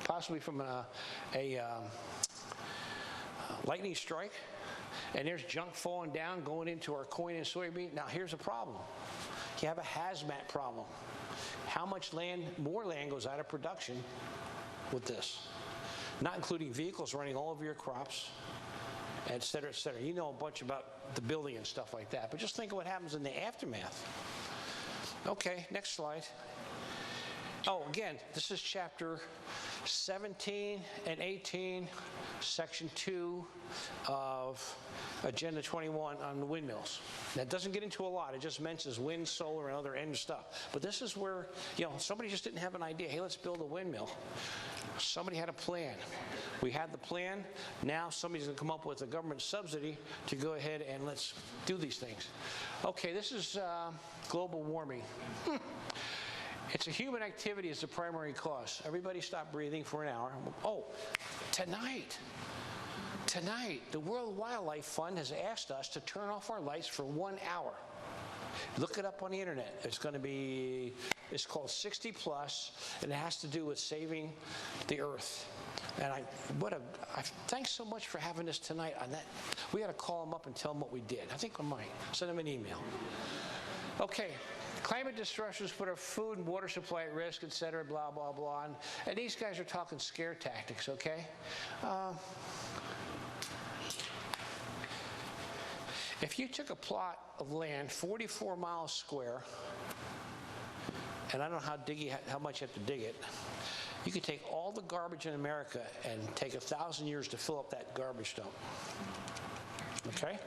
possibly from a lightning strike. And there's junk falling down, going into our corn and soybean. Now, here's a problem. You have a hazmat problem. How much land, more land goes out of production with this? Not including vehicles running all over your crops, et cetera, et cetera. You know a bunch about the building and stuff like that, but just think of what happens in the aftermath. Okay, next slide. Oh, again, this is chapter 17 and 18, section 2 of Agenda 21 on the windmills. That doesn't get into a lot. It just mentions wind, solar, and other end stuff. But this is where, somebody just didn't have an idea. Hey, let's build a windmill. Somebody had a plan. We had the plan. Now somebody's going to come up with a government subsidy to go ahead and let's do these things. Okay, this is global warming. It's a human activity is the primary cause. Everybody stop breathing for an hour. Oh, tonight, the World Wildlife Fund has asked us to turn off our lights for 1 hour. Look it up on the internet. It's called 60 Plus, and it has to do with saving the earth. And thanks so much for having this tonight on that. We got to call them up and tell them what we did. I think we might. Send them an email. Okay. Climate disruptions put our food and water supply at risk, et cetera, blah, blah, blah. And these guys are talking scare tactics, okay? If you took a plot of land 44 miles square, and I don't know how much you have to dig it, you could take all the garbage in America and take 1,000 years to fill up that garbage dump, okay?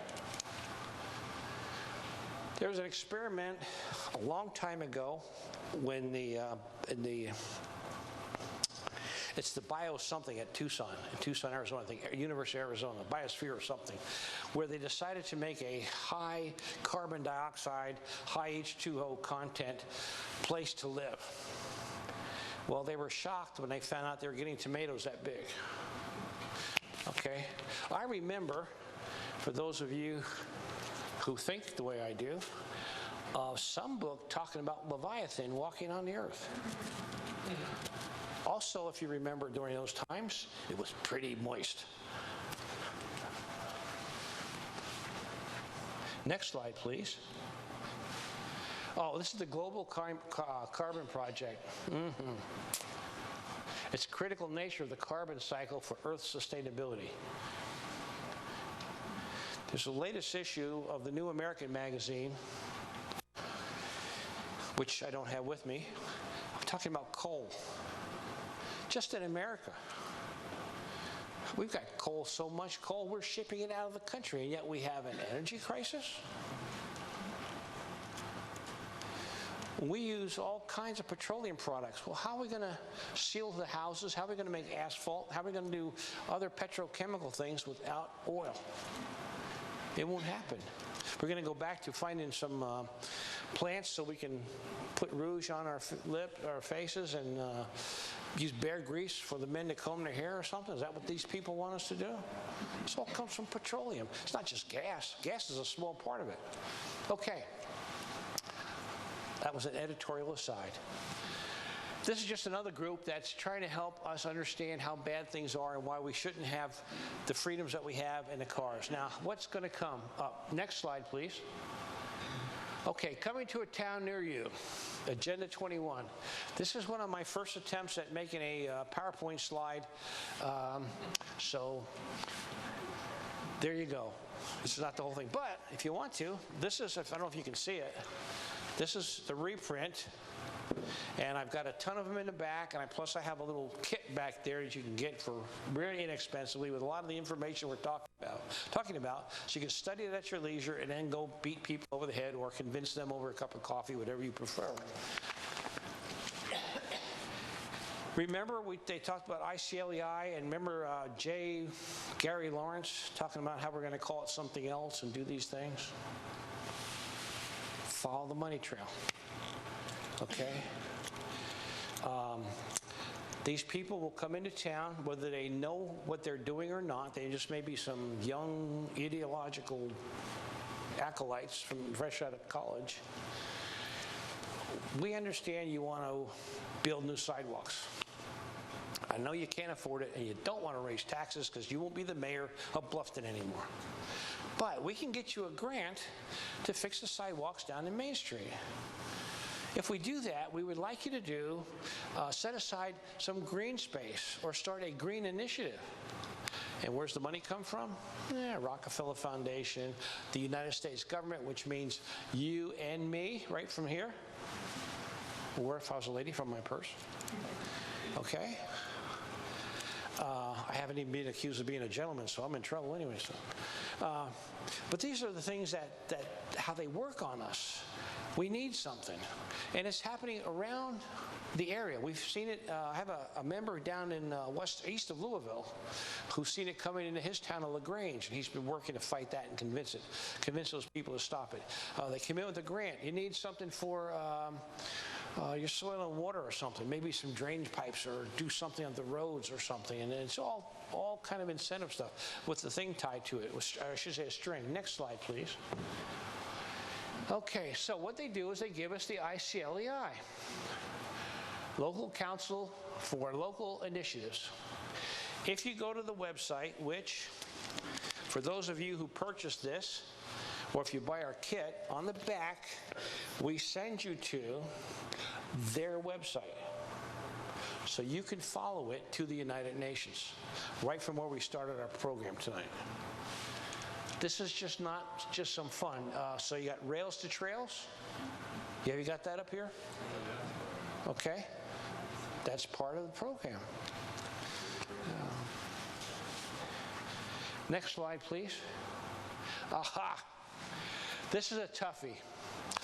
There was an experiment a long time ago when in the It's the bio something at Tucson, Arizona, I think, University of Arizona, Biosphere or something, where they decided to make a high carbon dioxide, high H2O content place to live. Well, they were shocked when they found out they were getting tomatoes that big. Okay? I remember, for those of you who think the way I do, some book talking about Leviathan walking on the earth. Also, if you remember, during those times, it was pretty moist. Next slide, please. Oh, this is the Global Carbon Project. It's critical nature of the carbon cycle for Earth's sustainability. There's the latest issue of the New American magazine, which I don't have with me. I'm talking about coal. Just in America. We've got coal, so much coal, we're shipping it out of the country, and yet we have an energy crisis. We use all kinds of petroleum products. Well, how are we going to seal the houses? How are we going to make asphalt? How are we going to do other petrochemical things without oil? It won't happen. We're going to go back to finding some plants so we can put rouge on our faces and use bear grease for the men to comb their hair or something. Is that what these people want us to do? This all comes from petroleum. It's not just gas. Gas is a small part of it. Okay. That was an editorial aside. This is just another group that's trying to help us understand how bad things are and why we shouldn't have the freedoms that we have in the cars. Now, what's going to come up? Next slide, please. Okay, coming to a town near you, Agenda 21. This is one of my first attempts at making a PowerPoint slide. So there you go. This is not the whole thing. But if you want to, this is, I don't know if you can see it, this is the reprint. And I've got a ton of them in the back, and plus I have a little kit back there that you can get for very inexpensively with a lot of the information we're talking about, so you can study it at your leisure and then go beat people over the head or convince them over a cup of coffee, whatever you prefer. Remember, they talked about ICLEI, and remember Gary Lawrence talking about how we're going to call it something else and do these things? Follow the money trail. Okay? These people will come into town, whether they know what they're doing or not. They just may be some young ideological acolytes from fresh out of college. We understand you want to build new sidewalks. I know you can't afford it, and you don't want to raise taxes because you won't be the mayor of Bluffton anymore. But we can get you a grant to fix the sidewalks down in Main Street. If we do that, we would like you to set aside some green space or start a green initiative. And where's the money come from? Rockefeller Foundation, the United States government, which means you and me, right from here. Or if I was a lady, from my purse. Okay? I haven't even been accused of being a gentleman, so I'm in trouble anyway. So. But these are the things that how they work on us. We need something. And it's happening around the area. We've seen it. I have a member down in east of Louisville who's seen it coming into his town of LaGrange, and he's been working to fight that and convince those people to stop it. They came in with a grant. You need something for your soil and water or something, maybe some drainage pipes or do something on the roads or something. And it's all kind of incentive stuff with the thing tied to it. I should say a string. Next slide, please. Okay, so what they do is they give us the ICLEI, Local Council for Local Initiatives. If you go to the website, which, for those of you who purchased this, or if you buy our kit, on the back, we send you to their website. So you can follow it to the United Nations, right from where we started our program tonight. This is just not just some fun. So you got Rails to Trails. Yeah, you got that up here? Okay. That's part of the program. Next slide, please. Aha. This is a toughie.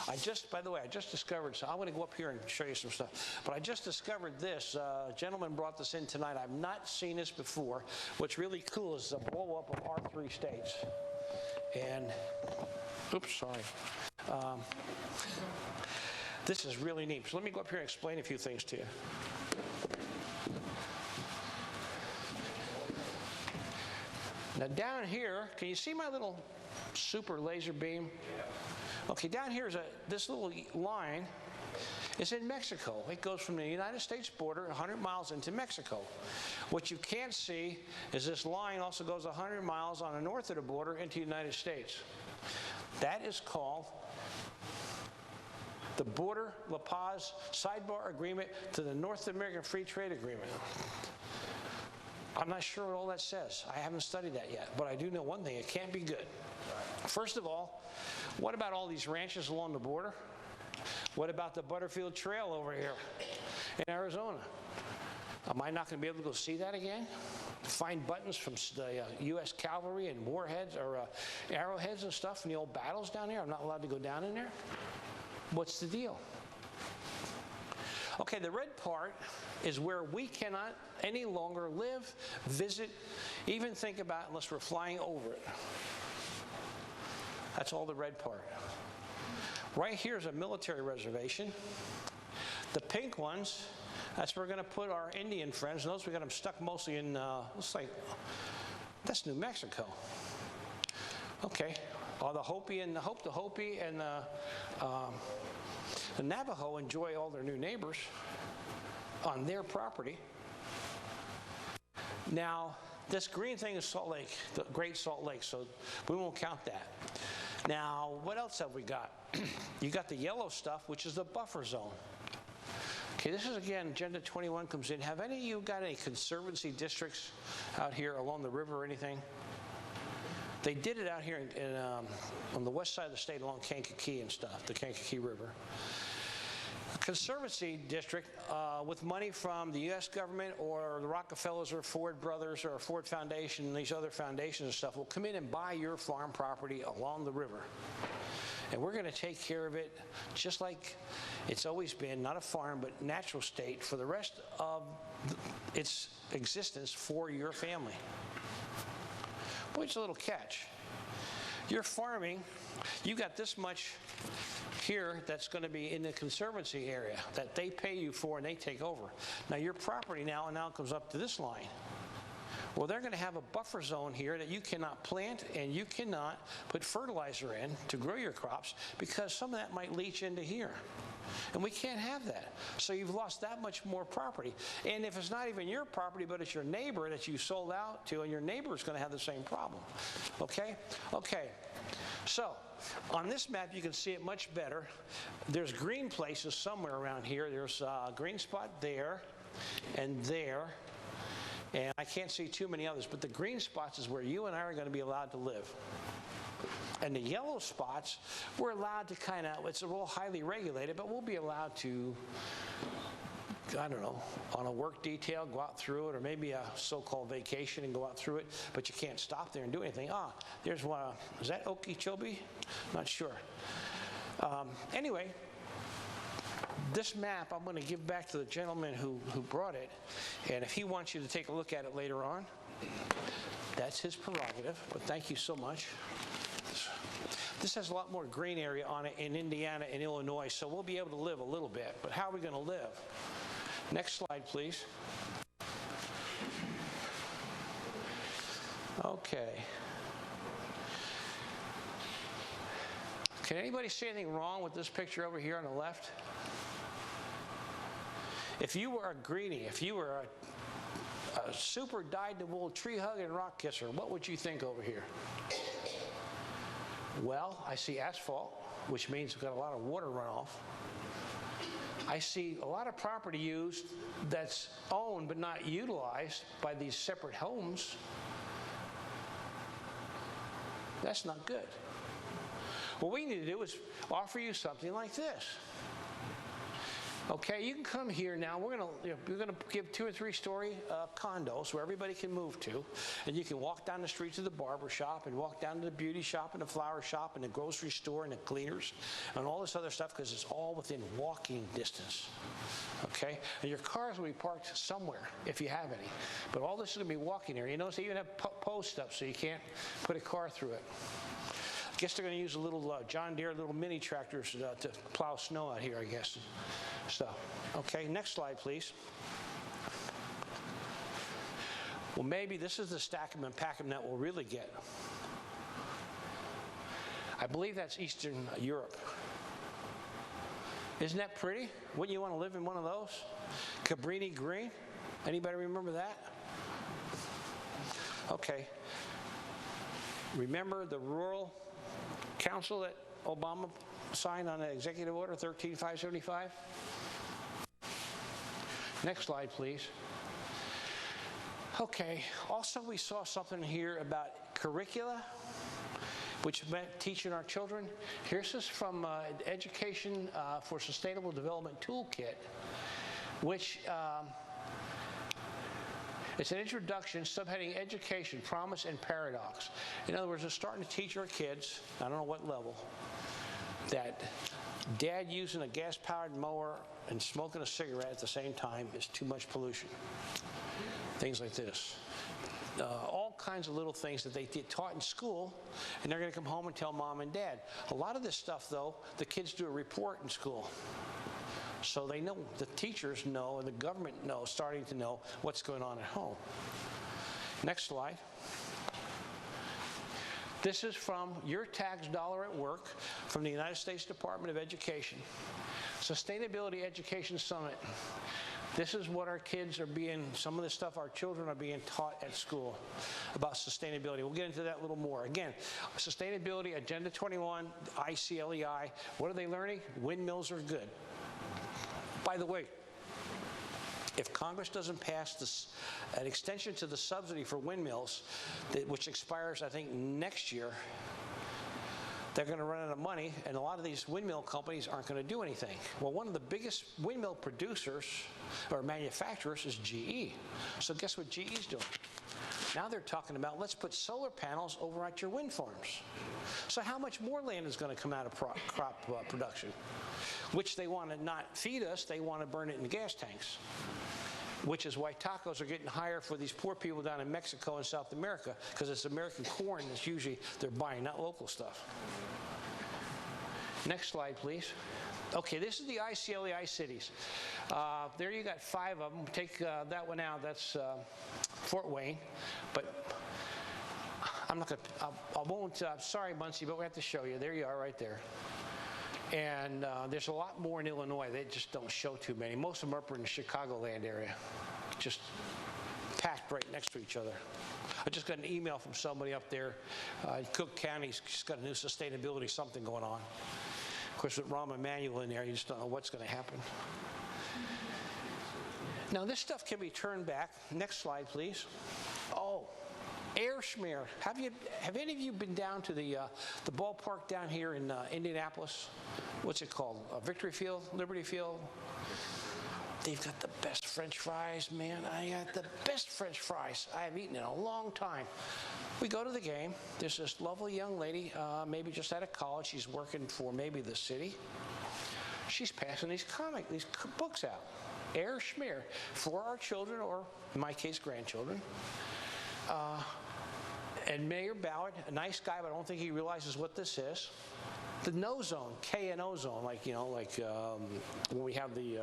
By the way, I just discovered, so I'm going to go up here and show you some stuff. But I just discovered this. A gentleman brought this in tonight. I've not seen this before. What's really cool is the blow-up of our 3 states. And, oops, sorry. This is really neat. So let me go up here and explain a few things to you. Now down here, can you see my little super laser beam? Okay, down here is this little line. It's in Mexico. It goes from the United States border 100 miles into Mexico. What you can't see is this line also goes 100 miles on the north of the border into the United States. That is called the Border La Paz Sidebar Agreement to the North American Free Trade Agreement. I'm not sure what all that says. I haven't studied that yet, but I do know one thing: it can't be good. First of all, what about all these ranches along the border? What about the Butterfield Trail over here in Arizona? Am I not going to be able to go see that again? Find buttons from the U.S. cavalry and warheads or arrowheads and stuff from the old battles down there? I'm not allowed to go down in there? What's the deal? Okay, the red part is where we cannot any longer live, visit, even think about unless we're flying over it. That's all the red part. Right here is a military reservation. The pink ones, that's where we're going to put our Indian friends. Notice we got them stuck mostly in, looks like, that's New Mexico. Okay. The Hopi and the Hopi and the Navajo enjoy all their new neighbors on their property. Now, this green thing is Salt Lake, the Great Salt Lake, so we won't count that. Now, what else have we got? You got the yellow stuff, which is the buffer zone. Okay, this is, again, Agenda 21 comes in. Have any of you got any conservancy districts out here along the river or anything? They did it out here on the west side of the state along Kankakee and stuff, the Kankakee River. A conservancy district with money from the U.S. government or the Rockefellers or Ford Brothers or Ford Foundation and these other foundations and stuff will come in and buy your farm property along the river. And we're going to take care of it just like it's always been, not a farm, but natural state for the rest of its existence for your family. Boy, it's a little catch. You're farming, you got this much here that's going to be in the conservancy area that they pay you for and they take over. Now your property now comes up to this line. Well, they're going to have a buffer zone here that you cannot plant and you cannot put fertilizer in to grow your crops because some of that might leach into here. And we can't have that. So you've lost that much more property. And if it's not even your property, but it's your neighbor that you sold out to, and your neighbor is going to have the same problem. Okay? Okay. So on this map, you can see it much better. There's green places somewhere around here. There's a green spot there and there. And I can't see too many others, but the green spots is where you and I are going to be allowed to live. And the yellow spots, we're allowed to kind of, it's a little highly regulated, but we'll be allowed to, I don't know, on a work detail, go out through it, or maybe a so-called vacation and go out through it, but you can't stop there and do anything. There's one, is that Okeechobee? Not sure. Anyway, this map I'm going to give back to the gentleman who brought it, and if he wants you to take a look at it later on, that's his prerogative, but thank you so much. This has a lot more green area on it in Indiana and Illinois, so we'll be able to live a little bit. But how are we going to live? Next slide, please. Okay. Can anybody see anything wrong with this picture over here on the left? If you were a greenie, if you were a super dyed-in-the-wool tree-hugging rock kisser, what would you think over here? Well, I see asphalt, which means we've got a lot of water runoff. I see a lot of property used that's owned but not utilized by these separate homes. That's not good. What we need to do is offer you something like this. Okay, you can come here now. We're gonna give 2 or 3 story condos where everybody can move to, and you can walk down the street to the barber shop and walk down to the beauty shop and the flower shop and the grocery store and the cleaners and all this other stuff because it's all within walking distance. Okay, and your cars will be parked somewhere if you have any, but all this is gonna be walking area. You notice they even have post up so you can't put a car through it. I guess they're going to use a little John Deere, little mini tractors to plow snow out here, I guess. So, okay, next slide, please. Well, maybe this is the stack 'em and pack 'em that we'll really get. I believe that's Eastern Europe. Isn't that pretty? Wouldn't you want to live in one of those? Cabrini Green? Anybody remember that? Okay. Remember the Rural Council that Obama signed on the Executive Order 13575? Next slide, please. Okay, also we saw something here about curricula, which meant teaching our children. Here's this from Education for Sustainable Development Toolkit, which it's an introduction, subheading Education, Promise and Paradox. In other words, we're starting to teach our kids, I don't know what level, that dad using a gas-powered mower and smoking a cigarette at the same time is too much pollution. Things like this. All kinds of little things that they get taught in school, and they're going to come home and tell mom and dad. A lot of this stuff, though, the kids do a report in school. So they know, the teachers know, and the government knows, starting to know what's going on at home. Next slide. This is from your tax dollar at work from the United States Department of Education. Sustainability Education Summit. This is what our kids are being, some of the stuff our children are being taught at school about sustainability. We'll get into that a little more. Again, Sustainability, Agenda 21, ICLEI. What are they learning? Windmills are good. By the way, if Congress doesn't pass an extension to the subsidy for windmills, which expires, I think, next year, they're going to run out of money, and a lot of these windmill companies aren't going to do anything. Well, one of the biggest windmill producers or manufacturers is GE. So guess what GE's doing? Now they're talking about, let's put solar panels over at your wind farms. So how much more land is going to come out of crop production? Which they want to not feed us, they want to burn it in gas tanks. Which is why tacos are getting higher for these poor people down in Mexico and South America, because it's American corn that's usually they're buying, not local stuff. Next slide, please. Okay, this is the ICLEI cities. There you got 5 of them. Take that one out. That's Fort Wayne. But I'm not going to, I won't, sorry, Muncie, but we have to show you. There you are right there. And there's a lot more in Illinois. They just don't show too many. Most of them are up in the Chicagoland area, just packed right next to each other. I just got an email from somebody up there in Cook County. She's got a new sustainability something going on. Of course, with Rahm Emanuel in there, you just don't know what's going to happen. Now, this stuff can be turned back. Next slide, please. Oh. Air schmear. Have any of you been down to the ballpark down here in Indianapolis? What's it called? Victory Field? Liberty Field? They've got the best French fries, man. I got the best French fries I have eaten in a long time. We go to the game. There's this lovely young lady, maybe just out of college. She's working for maybe the city. She's passing these books out. Air schmear for our children, or in my case, grandchildren. And Mayor Ballard, a nice guy, but I don't think he realizes what this is. The no zone, K-N-O zone, like, you know, like when we have the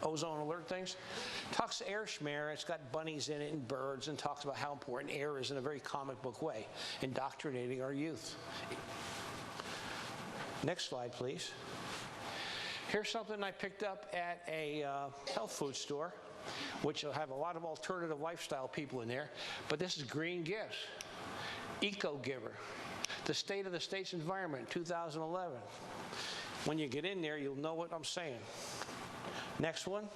ozone alert things. Talks air schmear, it's got bunnies in it and birds, and talks about how important air is in a very comic book way, indoctrinating our youth. Next slide, please. Here's something I picked up at a health food store, which will have a lot of alternative lifestyle people in there. But this is Green Gifts, Eco Giver, the State of the State's Environment, 2011. When you get in there, you'll know what I'm saying. Next one,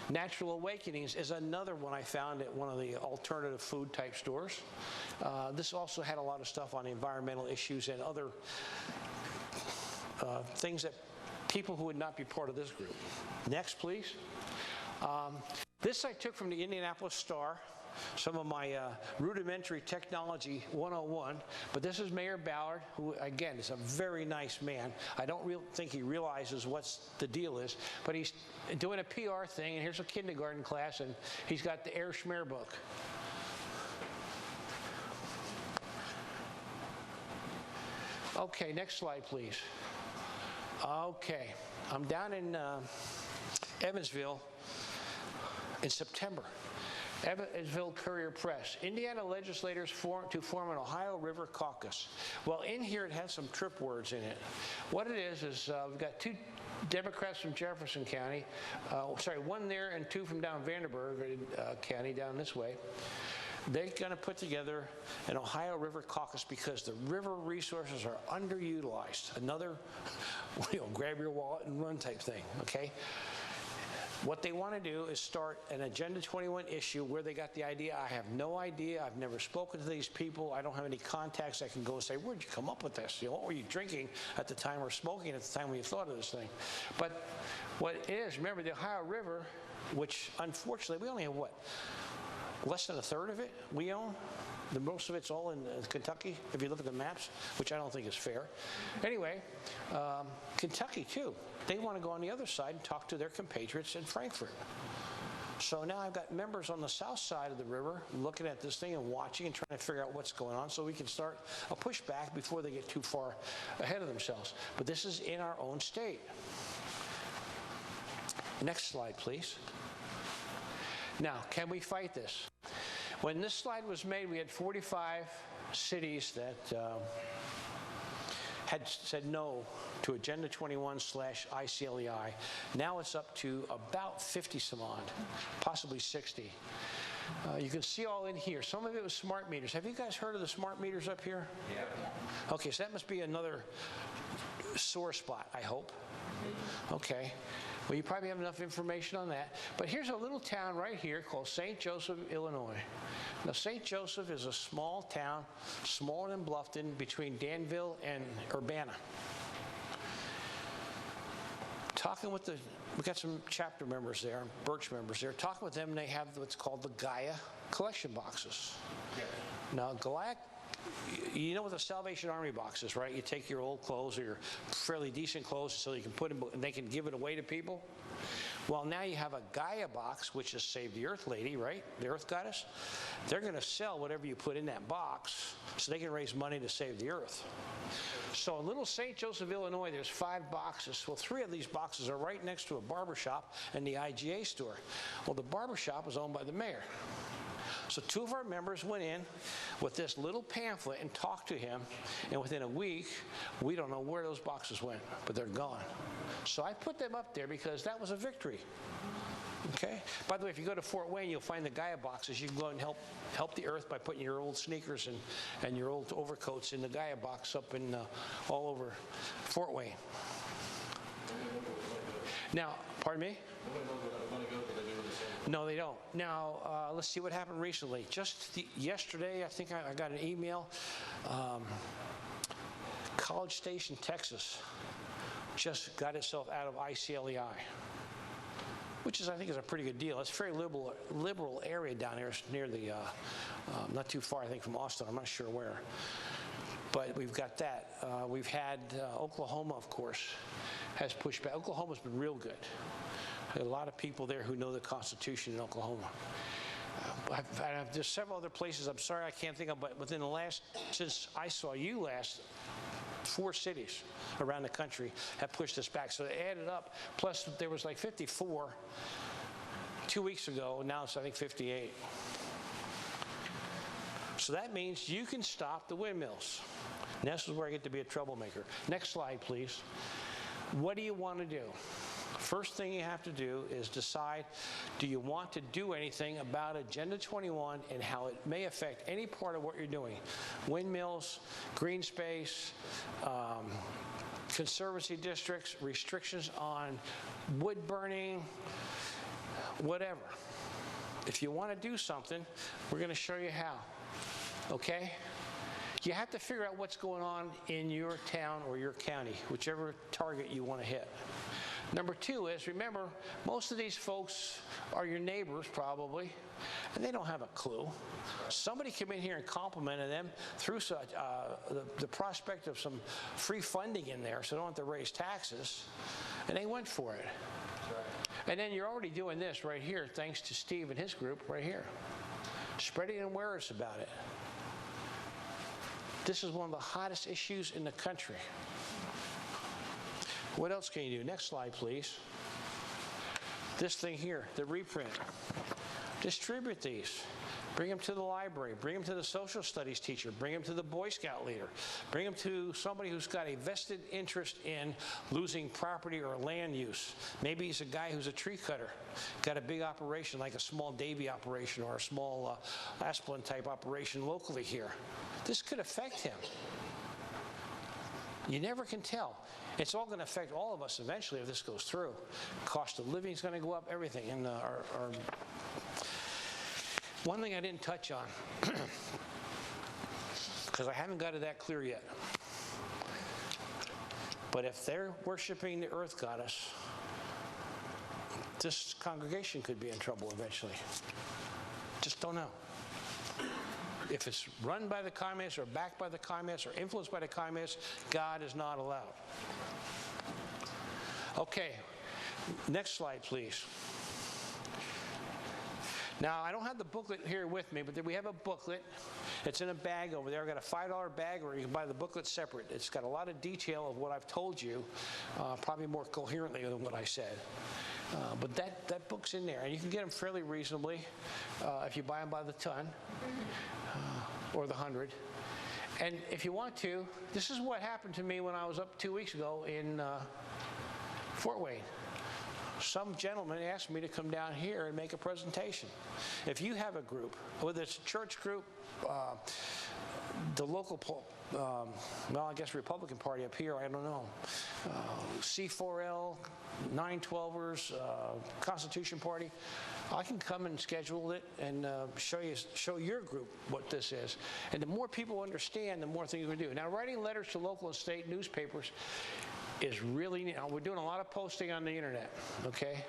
Natural Awakenings is another one I found at one of the alternative food type stores. This also had a lot of stuff on environmental issues and other things that people who would not be part of this group. Next, please. This I took from the Indianapolis Star, some of my rudimentary technology 101, but this is Mayor Ballard, who again is a very nice man. I don't think he realizes what the deal is, but he's doing a PR thing, and here's a kindergarten class, and he's got the Air Schmear book. Okay, next slide, please. Okay, I'm down in Evansville in September. Evansville Courier Press. Indiana legislators to form an Ohio River caucus. Well, in here it has some trip words in it. What it is we've got 2 Democrats from Jefferson County, one there and 2 from down Vanderburgh County, down this way. They're going to put together an Ohio River caucus because the river resources are underutilized. Another, grab your wallet and run type thing, okay? What they want to do is start an Agenda 21 issue. Where they got the idea, I have no idea. I've never spoken to these people. I don't have any contacts. I can go and say, where'd you come up with this? What were you drinking at the time, or smoking at the time when you thought of this thing? But what it is, remember, the Ohio River, which unfortunately we only have less than a third of it we own. The most of it's all in Kentucky, if you look at the maps, which I don't think is fair. Anyway, Kentucky, too. They want to go on the other side and talk to their compatriots in Frankfurt. So now I've got members on the south side of the river looking at this thing and watching and trying to figure out what's going on so we can start a pushback before they get too far ahead of themselves. But this is in our own state. Next slide, please. Now, can we fight this? When this slide was made, we had 45 cities that had said no to Agenda 21/ICLEI. Now it's up to about 50 some odd, possibly 60. You can see all in here. Some of it was smart meters. Have you guys heard of the smart meters up here? Yeah. Okay, so that must be another sore spot, I hope. Okay. Well, you probably have enough information on that. But here's a little town right here called St. Joseph, Illinois. Now, St. Joseph is a small town, smaller than Bluffton, between Danville and Urbana. Talking with we got some chapter members there, Birch members there. Talking with them, they have what's called the Gaia collection boxes. Yeah. Now, Gaia, you know what the Salvation Army box is, right? You take your old clothes or your fairly decent clothes so you can put them, and they can give it away to people. Well, now you have a Gaia box, which is Save the Earth Lady, right? The Earth Goddess. They're going to sell whatever you put in that box so they can raise money to save the Earth. So in little St. Joseph, Illinois, there's 5 boxes. Well, 3 of these boxes are right next to a barber shop and the IGA store. Well, the barber shop is owned by the mayor. So 2 of our members went in with this little pamphlet and talked to him, and within a week, we don't know where those boxes went, but they're gone. So I put them up there because that was a victory. Okay? By the way, if you go to Fort Wayne, you'll find the Gaia boxes. You can go and help the earth by putting your old sneakers and your old overcoats in the Gaia box up in all over Fort Wayne. Now, pardon me? No, they don't. Now, let's see what happened recently. Just yesterday, I think I got an email. College Station, Texas, just got itself out of ICLEI, which is, I think, is a pretty good deal. It's a very liberal area down there. It's near the, not too far, I think, from Austin. I'm not sure where. But we've got that. We've had Oklahoma, of course, has pushed back. Oklahoma's been real good. A lot of people there who know the Constitution in Oklahoma. There's several other places, I'm sorry I can't think of, but within the since I saw you last, 4 cities around the country have pushed this back. So they added up, plus there was like 54 2 weeks ago, now it's I think 58. So that means you can stop the windmills. And this is where I get to be a troublemaker. Next slide, please. What do you want to do? First thing you have to do is decide, do you want to do anything about Agenda 21 and how it may affect any part of what you're doing? Windmills, green space, conservancy districts, restrictions on wood burning, whatever. If you want to do something, we're going to show you how, okay? You have to figure out what's going on in your town or your county, whichever target you want to hit. Number two is, remember, most of these folks are your neighbors probably, and they don't have a clue. Somebody came in here and complimented them through the prospect of some free funding in there, so they don't have to raise taxes, and they went for it. And then you're already doing this right here, thanks to Steve and his group right here. Spreading awareness about it. This is one of the hottest issues in the country. What else can you do? Next slide, please. This thing here, the reprint. Distribute these. Bring them to the library. Bring them to the social studies teacher. Bring them to the Boy Scout leader. Bring them to somebody who's got a vested interest in losing property or land use. Maybe he's a guy who's a tree cutter, got a big operation like a small Davy operation or a small Asplin type operation locally here. This could affect him. You never can tell. It's all going to affect all of us eventually if this goes through. Cost of living is going to go up, everything. And one thing I didn't touch on, because I haven't got it that clear yet, but if they're worshiping the earth goddess, this congregation could be in trouble eventually. Just don't know. If it's run by the communists or backed by the communists or influenced by the communists, God is not allowed. Okay, next slide, please. Now, I don't have the booklet here with me, but we have a booklet. It's in a bag over there. I've got a $5 bag, or you can buy the booklet separate. It's got a lot of detail of what I've told you, probably more coherently than what I said. But that book's in there, and you can get them fairly reasonably if you buy them by the ton or the 100. And if you want to, this is what happened to me when I was up 2 weeks ago in Fort Wayne. Some gentleman asked me to come down here and make a presentation. If you have a group, whether it's a church group, the local, well, I guess Republican Party up here, I don't know, C4L, 912ers, Constitution Party, I can come and schedule it and show your group what this is. And the more people understand, the more things we do. Now, writing letters to local and state newspapers is really, you know, we're doing a lot of posting on the internet, okay?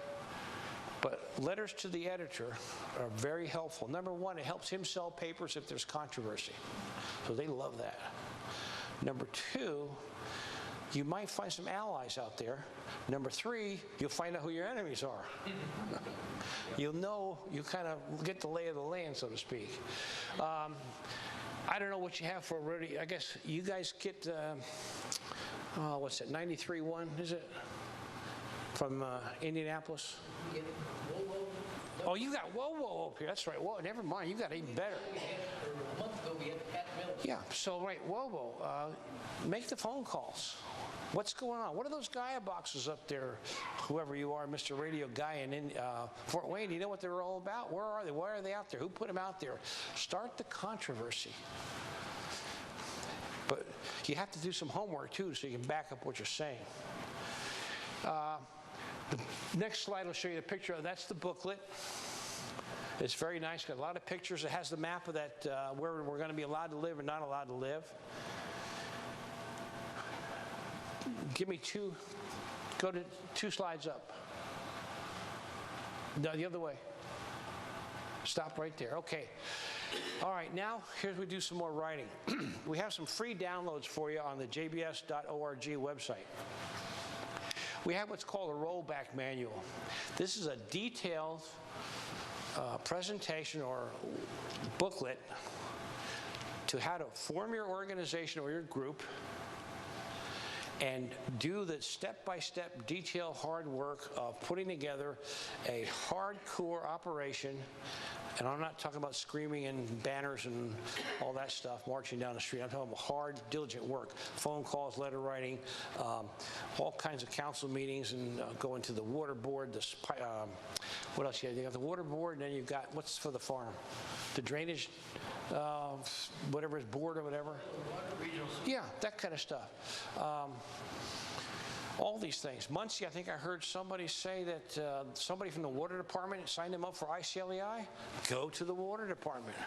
But letters to the editor are very helpful. Number one, it helps him sell papers if there's controversy. So they love that. Number two, you might find some allies out there. Number three, you'll find out who your enemies are. You'll know, you kind of get the lay of the land, so to speak. I don't know what you have for already. I guess you guys get, what's it, 93.1, is it? From Indianapolis? Oh, you got Whoa up here. That's right. Whoa, never mind. You got even better. A month ago, we had Pat Miller. Yeah, so right, Whoa, make the phone calls. What's going on? What are those Gaia boxes up there, whoever you are, Mr. Radio Guy in Fort Wayne? Do you know what they're all about? Where are they? Why are they out there? Who put them out there? Start the controversy. But you have to do some homework, too, so you can back up what you're saying. The next slide will show you the picture. That's the booklet. It's very nice. Got a lot of pictures. It has the map of that where we're going to be allowed to live and not allowed to live. Give me two. Go to 2 slides up. No, the other way. Stop right there. Okay. All right, now here's we do some more writing. We have some free downloads for you on the jbs.org website. We have what's called a rollback manual. This is a detailed presentation or booklet to how to form your organization or your group and do the step-by-step detailed hard work of putting together a hardcore operation. And I'm not talking about screaming and banners and all that stuff, marching down the street. I'm talking about hard, diligent work, phone calls, letter writing, all kinds of council meetings, and going to the water board, what else you have? You got the water board, and then you've got, what's for the farm? The drainage, whatever is board or whatever. Yeah, that kind of stuff. All these things. Muncie, I think I heard somebody say that somebody from the water department signed him up for ICLEI. Go to the water department.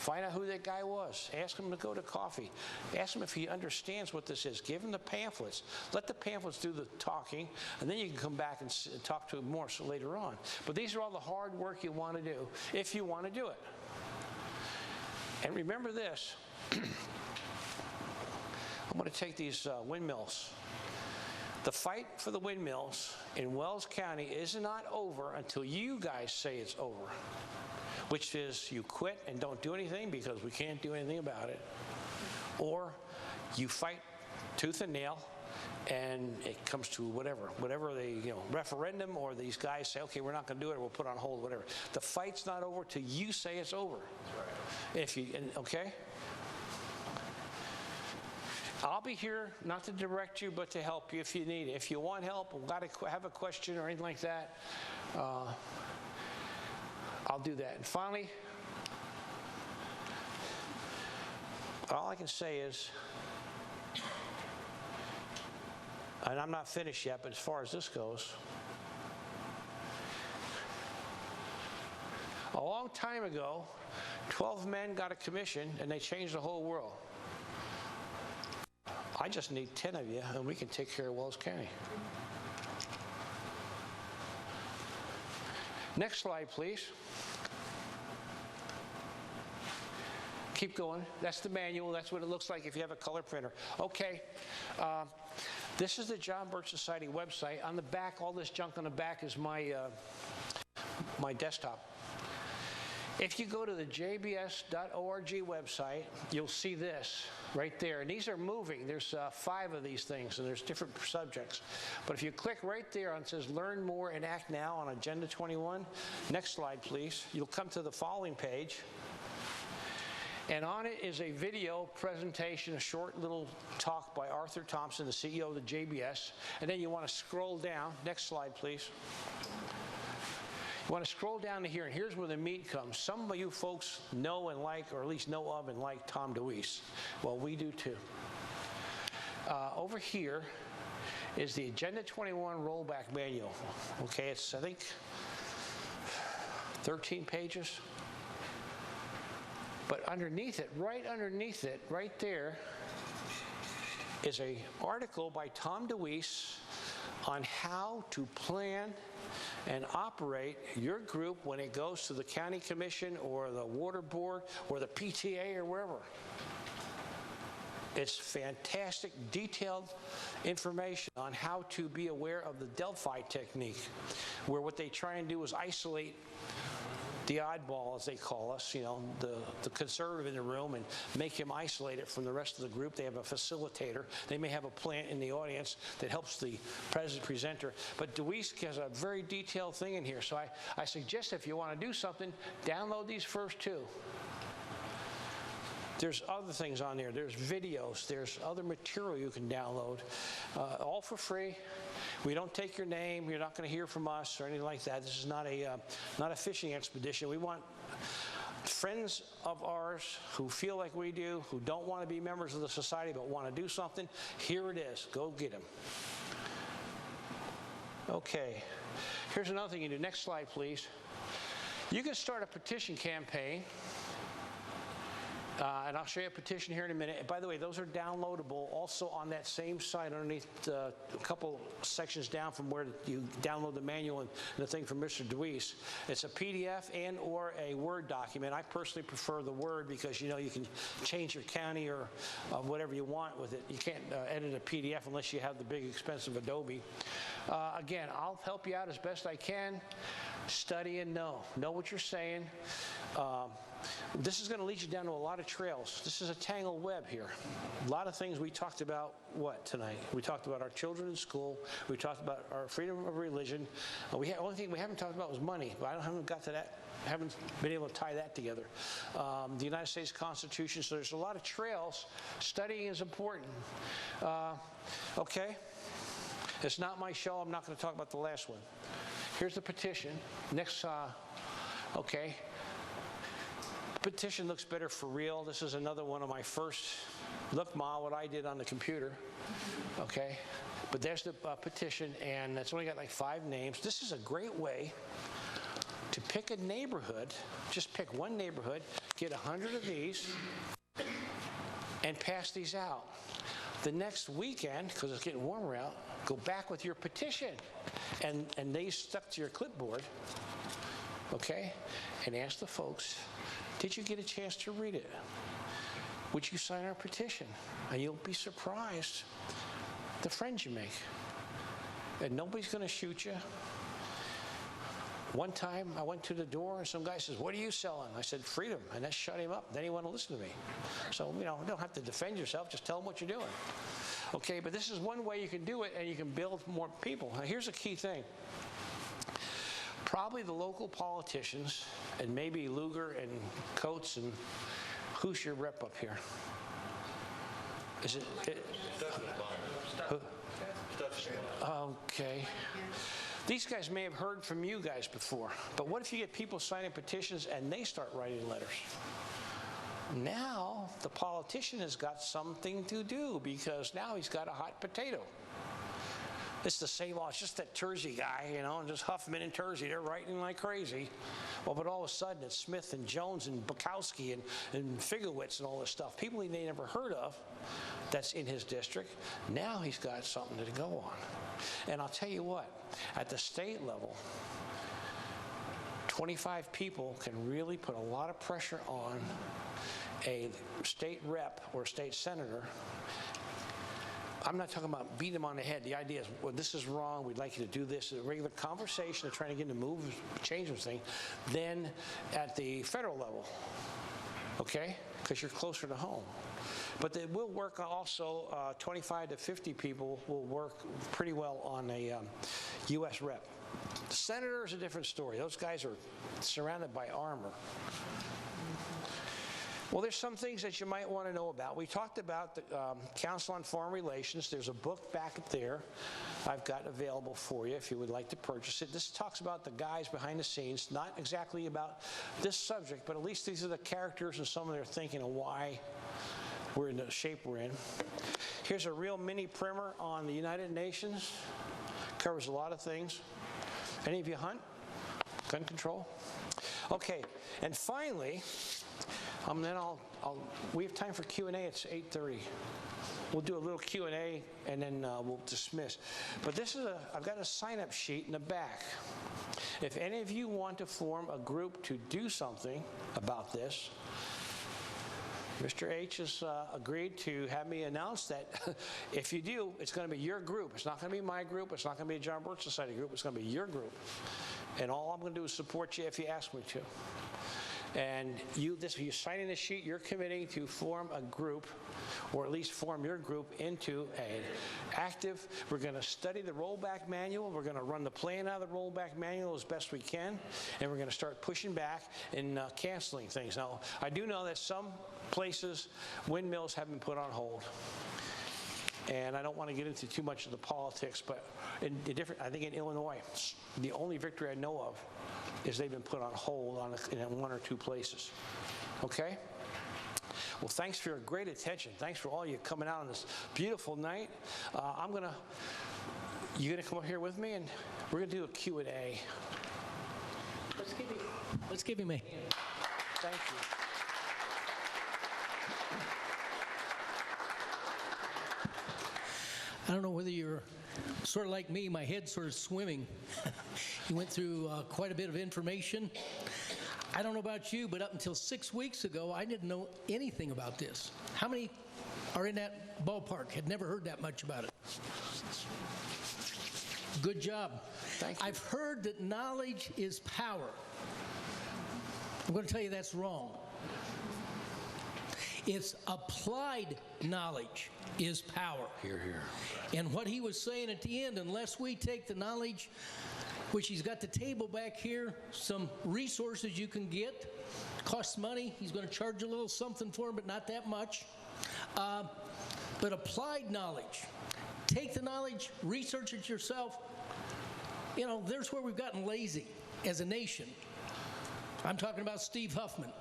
Find out who that guy was. Ask him to go to coffee. Ask him if he understands what this is. Give him the pamphlets. Let the pamphlets do the talking, and then you can come back and talk to him more later on. But these are all the hard work you want to do, if you want to do it. And remember this. I'm going to take these windmills. The fight for the windmills in Wells County is not over until you guys say it's over, which is you quit and don't do anything because we can't do anything about it, or you fight tooth and nail and it comes to whatever they, referendum, or these guys say, okay, we're not going to do it, or we'll put it on hold, whatever. The fight's not over till you say it's over. That's right. Okay? I'll be here not to direct you, but to help you if you need it. If you want help, or got to have a question or anything like that, I'll do that. And finally, all I can say is, and I'm not finished yet, but as far as this goes, a long time ago, 12 men got a commission and they changed the whole world. I just need 10 of you, and we can take care of Wells County. Next slide, please. Keep going. That's the manual. That's what it looks like if you have a color printer. Okay. This is the John Birch Society website. On the back, all this junk on the back is my desktop. If you go to the jbs.org website, you'll see this right there. And these are moving. There's 5 of these things, and there's different subjects. But if you click right there on it says Learn More and Act Now on Agenda 21, next slide, please, you'll come to the following page. And on it is a video presentation, a short little talk by Arthur Thompson, the CEO of the JBS. And then you want to scroll down. Next slide, please. You want to scroll down to here, and here's where the meat comes. Some of you folks know and like, or at least know of and like, Tom DeWeese. Well, we do too. Over here is the Agenda 21 rollback manual. Okay, it's, I think, 13 pages. But underneath it, right there, is an article by Tom DeWeese on how to plan and operate your group when it goes to the county commission or the water board or the PTA or wherever. It's fantastic, detailed information on how to be aware of the Delphi technique, where what they try and do is isolate the oddball, as they call us, the conservative in the room, and make him isolate it from the rest of the group. They have a facilitator. They may have a plant in the audience that helps the presenter. But DeWeese has a very detailed thing in here. So I suggest if you want to do something, download these first 2. There's other things on there. There's videos. There's other material you can download, all for free. We don't take your name. You're not going to hear from us or anything like that. This is not a fishing expedition. We want friends of ours who feel like we do, who don't want to be members of the society but want to do something. Here it is. Go get them. Okay. Here's another thing you do. Next slide, please. You can start a petition campaign. And I'll show you a petition here in a minute. And by the way, those are downloadable also on that same site underneath a couple sections down from where you download the manual and the thing from Mr. DeWeese. It's a PDF and or a Word document. I personally prefer the Word because, you can change your county or whatever you want with it. You can't edit a PDF unless you have the big expensive Adobe. Again, I'll help you out as best I can. Study and know what you're saying. This is going to lead you down to a lot of trails. This is a tangled web here. A lot of things we talked about, tonight? We talked about our children in school. We talked about our freedom of religion. The only thing we haven't talked about was money, but I haven't got to that. Haven't been able to tie that together. The United States Constitution. So there's a lot of trails. Studying is important. Okay. It's not my show. I'm not going to talk about the last one. Here's the petition. Next. Okay. Petition looks better for real. This is another one of my first, look, Ma, what I did on the computer. Okay. But there's the petition, and it's only got like 5 names. This is a great way to pick a neighborhood, just pick one neighborhood, get 100 of these, and pass these out. The next weekend, because it's getting warmer out, go back with your petition, and they stuck to your clipboard, okay, and ask the folks, did you get a chance to read it? Would you sign our petition? And you'll be surprised the friends you make. And nobody's going to shoot you. One time I went to the door and some guy says, what are you selling? I said, freedom. And that shut him up. Then he wanted to listen to me. So, you don't have to defend yourself. Just tell them what you're doing. Okay, but this is one way you can do it, and you can build more people. Now, here's a key thing. Probably the local politicians, and maybe Lugar and Coates, and who's your rep up here? Is it okay. These guys may have heard from you guys before, but what if you get people signing petitions and they start writing letters? Now the politician has got something to do because now he's got a hot potato. It's the same, it's just that Terzi guy, and just Huffman and Terzi, they're writing like crazy. Well, but all of a sudden it's Smith and Jones and Bukowski and Figowitz and all this stuff. People he never heard of that's in his district. Now he's got something to go on. And I'll tell you what, at the state level, 25 people can really put a lot of pressure on a state rep or state senator. I'm not talking about beating them on the head. The idea is, well, this is wrong. We'd like you to do this. A regular conversation of trying to get them to move, change this thing. Then at the federal level, okay? Because you're closer to home. But they will work also, 25 to 50 people will work pretty well on a U.S. rep. The senator is a different story. Those guys are surrounded by armor. Well, there's some things that you might want to know about. We talked about the Council on Foreign Relations. There's a book back there I've got available for you if you would like to purchase it. This talks about the guys behind the scenes, not exactly about this subject, but at least these are the characters and some of their thinking of why we're in the shape we're in. Here's a real mini primer on the United Nations. Covers a lot of things. Any of you hunt? Gun control? Okay, and finally, then we have time for Q&A. It's 8:30. We'll do a little Q&A and then we'll dismiss. But I've got a sign-up sheet in the back. If any of you want to form a group to do something about this, Mr. H has agreed to have me announce that if you do, it's going to be your group. It's not going to be my group. It's not going to be a John Birch Society group. It's going to be your group. And all I'm going to do is support you if you ask me to. And you're signing the sheet, you're committing to form a group, or at least form your group into an active. We're going to study the rollback manual. We're going to run the plan out of the rollback manual as best we can. And we're going to start pushing back and canceling things. Now, I do know that some places, windmills have been put on hold. And I don't want to get into too much of the politics, but I think in Illinois, the only victory I know of is they've been put on hold in one or two places. Okay? Well, thanks for your great attention. Thanks for all you coming out on this beautiful night. You're gonna come up here with me, and we're gonna do a Q&A. Let's give him a hand. Thank you. I don't know whether you're sort of like me, my head's sort of swimming. You went through quite a bit of information. I don't know about you, but up until 6 weeks ago, I didn't know anything about this. How many are in that ballpark? Had never heard that much about it. Good job. Thank you. I've heard that knowledge is power. I'm going to tell you that's wrong. It's applied knowledge is power. Hear, hear. And what he was saying at the end, unless we take the knowledge, which he's got the table back here, some resources you can get, costs money. He's going to charge a little something for them, but not that much. But applied knowledge, take the knowledge, research it yourself. There's where we've gotten lazy as a nation. I'm talking about Steve Huffman.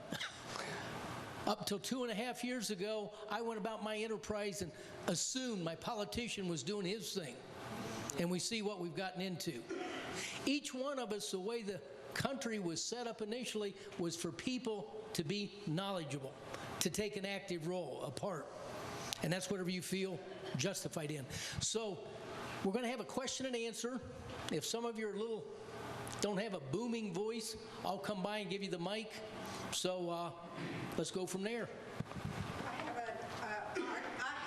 Up till 2.5 years ago, I went about my enterprise and assumed my politician was doing his thing. And we see what we've gotten into. Each one of us, the way the country was set up initially was for people to be knowledgeable, to take an active role, a part. And that's whatever you feel justified in. So we're going to have a question and answer. If some of you are don't have a booming voice, I'll come by and give you the mic. So let's go from there. I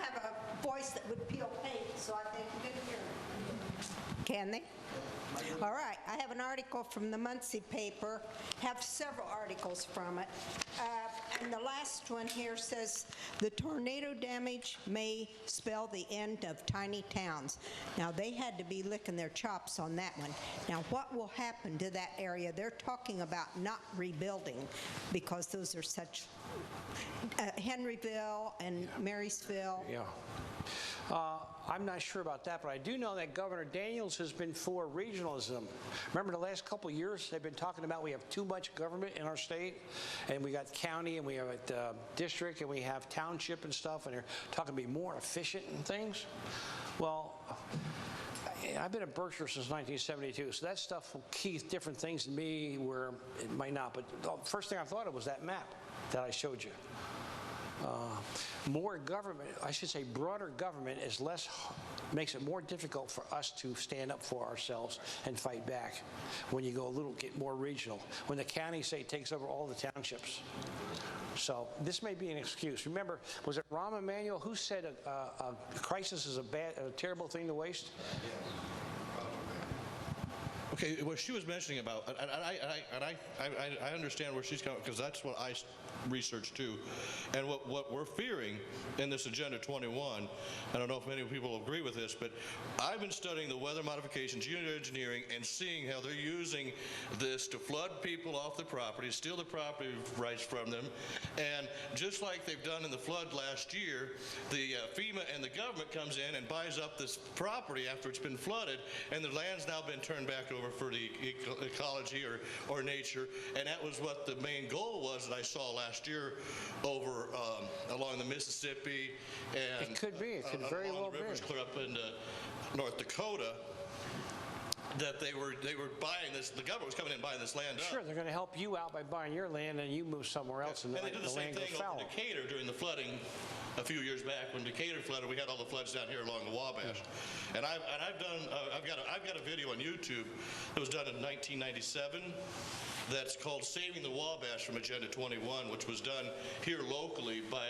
have a voice that would peel paint, so I think you can hear me. Can they? All right. I have an article from the Muncie paper. Have several articles from it. And the last one here says, the tornado damage may spell the end of tiny towns. Now, they had to be licking their chops on that one. Now, what will happen to that area? They're talking about not rebuilding because those are such Henryville and Marysville. Yeah. I'm not sure about that, but I do know that Governor Daniels has been for regionalism. Remember the last couple of years, they've been talking about we have too much government in our state, and we got county, and we have district, and we have township and stuff, and they're talking to be more efficient and things. Well, I've been at Berkshire since 1972, so that stuff will key different things to me where it might not. But the first thing I thought of was that map that I showed you. More government, I should say broader government, makes it more difficult for us to stand up for ourselves and fight back when you go get more regional. When the county, say, takes over all the townships. So this may be an excuse. Remember, was it Rahm Emanuel who said a crisis is a terrible thing to waste? Okay, what she was mentioning about, and I understand where she's coming, because that's what I researched too. And what we're fearing in this Agenda 21, I don't know if many people agree with this, but I've been studying the weather modification, geoengineering, and seeing how they're using this to flood people off the property, steal the property rights from them. And just like they've done in the flood last year, the FEMA and the government comes in and buys up this property after it's been flooded, and the land's now been turned back over for the ecology or nature. And that was what the main goal was that I saw last year over along the Mississippi, and it could be. It could very well be. Rivers clear up into North Dakota. That they were buying this. The government was coming in and buying this land up. Sure, they're going to help you out by buying your land, and you move somewhere else, and they did the same land goes thing foul. over Decatur during the flooding a few years back. When Decatur flooded, we had all the floods down here along the Wabash. And I've got a video on YouTube that was done in 1997. That's called Saving the Wabash from Agenda 21, which was done here locally by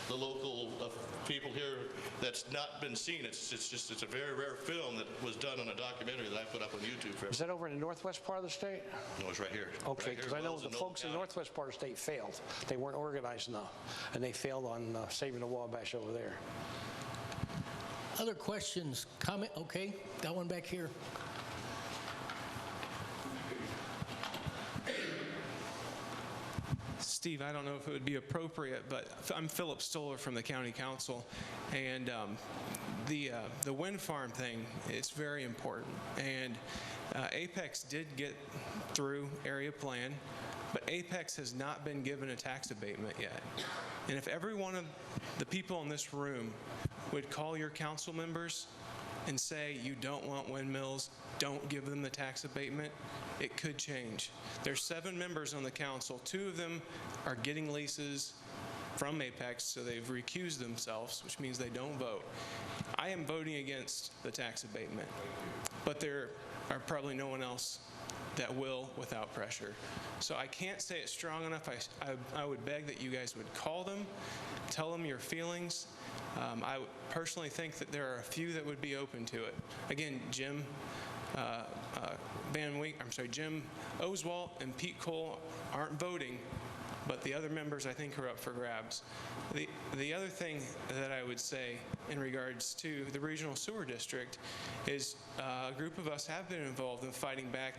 the local people here that's not been seen. It's a very rare film that was done on a documentary that I put up on YouTube. Is that over in the northwest part of the state? No, it's right here. Okay, because right I know the folks in the northwest part of the state failed. They weren't organized enough, and they failed on saving the Wabash over there. Other questions, comment? Okay, got one back here. Steve, I don't know if it would be appropriate, but I'm Philip Stoller from the County Council, and the wind farm thing, it's very important. And Apex did get through area plan, but Apex has not been given a tax abatement yet. And if every one of the people in this room would call your council members and say you don't want windmills, don't give them the tax abatement, it could change. There's 7 members on the council. 2 of them are getting leases from Apex, so they've recused themselves, which means they don't vote. I am voting against the tax abatement, but there are probably no one else that will without pressure. So I can't say it strong enough. I would beg that you guys would call them, tell them your feelings. I personally think that there are a few that would be open to it. Again, Jim Jim Oswalt and Pete Cole aren't voting, but the other members I think are up for grabs. The other thing that I would say in regards to the regional sewer district is a group of us have been involved in fighting back.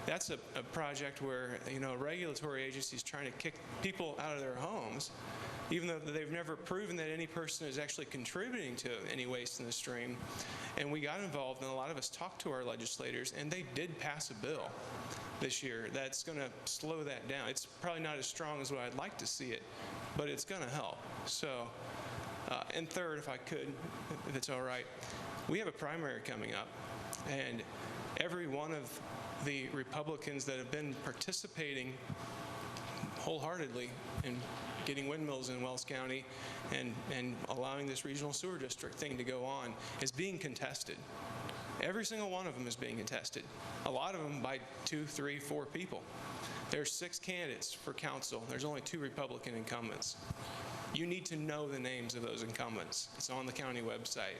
That's a project where a regulatory agency is trying to kick people out of their homes, even though they've never proven that any person is actually contributing to any waste in the stream. And we got involved, and a lot of us talked to our legislators, and they did pass a bill this year that's going to slow that down. It's probably not as strong as what I'd like to see it, but it's going to help. So, and third, if I could, if it's all right, we have a primary coming up, and every one of the Republicans that have been participating wholeheartedly in getting windmills in Wells County and allowing this regional sewer district thing to go on is being contested. Every single one of them is being contested. A lot of them by 2, 3, 4 people. There's 6 candidates for council. There's only 2 Republican incumbents. You need to know the names of those incumbents. It's on the county website.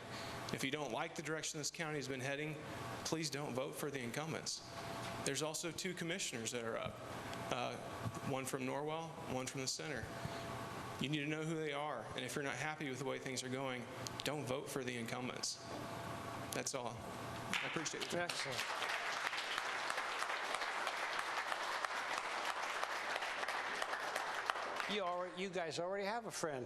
If you don't like the direction this county has been heading, please don't vote for the incumbents. There's also 2 commissioners that are up. One from Norwell, one from the center. You need to know who they are, and if you're not happy with the way things are going, don't vote for the incumbents. That's all. I appreciate it. Excellent. You guys already have a friend.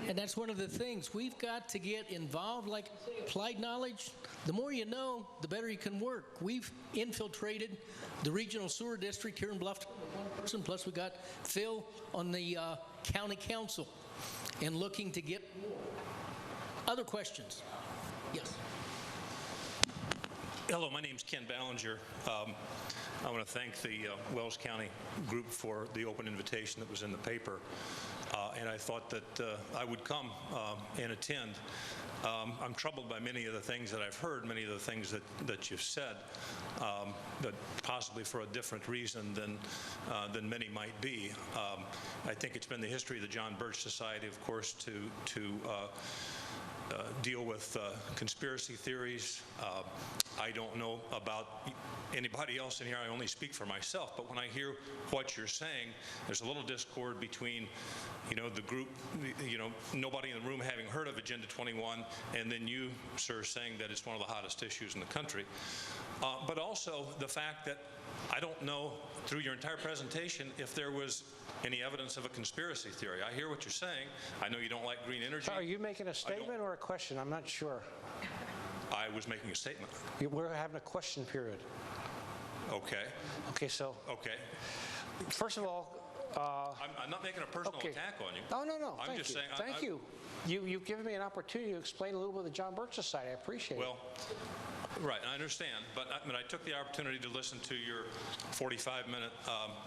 And that's one of the things. We've got to get involved, like applied knowledge. The more you know, the better you can work. We've infiltrated the regional sewer district here in Bluffton with one person, plus we got Phil on the county council and looking to get more. Other questions? Yes. Hello, my name's Ken Ballinger. I want to thank the Wells County group for the open invitation that was in the paper. And I thought that I would come and attend. I'm troubled by many of the things that I've heard, many of the things that you've said, but possibly for a different reason than many might be. I think it's been the history of the John Birch Society, of course, to deal with conspiracy theories. I don't know about anybody else in here. I only speak for myself. But when I hear what you're saying, there's a little discord between, the group, nobody in the room having heard of Agenda 21, and then you, sir, saying that it's one of the hottest issues in the country. But also the fact that I don't know, through your entire presentation, if there was any evidence of a conspiracy theory. I hear what you're saying. I know you don't like green energy. Are you making a statement or a question? I'm not sure. I was making a statement. We're having a question period. Okay. Okay, so. Okay. First of all. I'm not making a personal attack on you. Oh, no. I'm Thank just you. saying. Thank you. You've given me an opportunity to explain a little bit of the John Birch Society. I appreciate it. Well, right, I understand, but I took the opportunity to listen to your 45-minute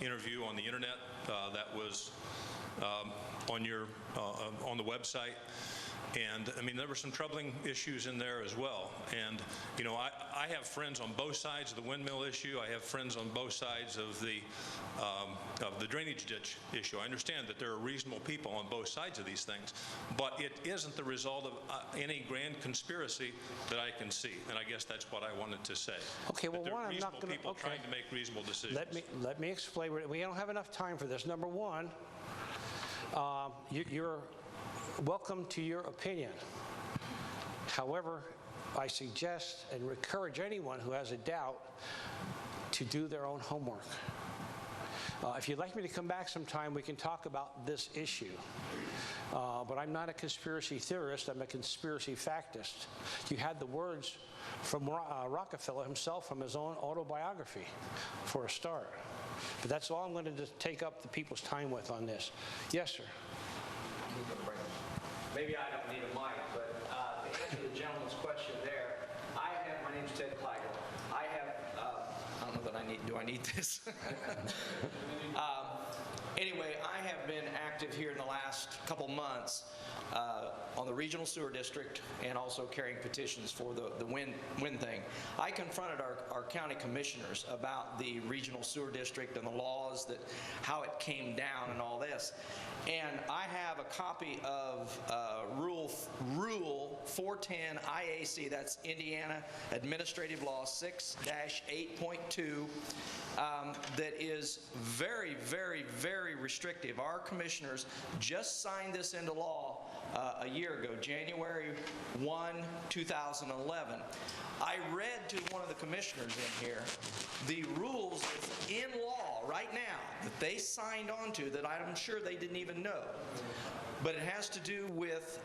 interview on the internet that was on the website. And I mean, there were some troubling issues in there as well. And I have friends on both sides of the windmill issue. I have friends on both sides of the drainage ditch issue. I understand that there are reasonable people on both sides of these things, but it isn't the result of any grand conspiracy that I can see. And I guess that's what I wanted to say. Okay, well, one, I'm not going to. People trying to make reasonable decisions. Let me explain. We don't have enough time for this. Number one, you're welcome to your opinion. However, I suggest and encourage anyone who has a doubt to do their own homework. If you'd like me to come back sometime, we can talk about this issue. But I'm not a conspiracy theorist. I'm a conspiracy factist. You had the words from Rockefeller himself from his own autobiography for a start. But that's all I'm going to just take up the people's time with on this. Yes, sir. Maybe I don't need a mic, but to answer the gentleman's question there, my name's Ted Kleigel. I don't know that do I need this? Anyway, I have been active here in the last couple months on the regional sewer district and also carrying petitions for the wind thing. I confronted our county commissioners about the regional sewer district and the laws, how it came down and all this. And I have a copy of Rule 410 IAC, that's Indiana Administrative Law 6-8.2, that is very, very, very restrictive. Our commissioners just signed this into law a year ago, January 1, 2011. I read to one of the commissioners in here the rules in law right now that they signed on to that I'm sure they didn't even know. But it has to do with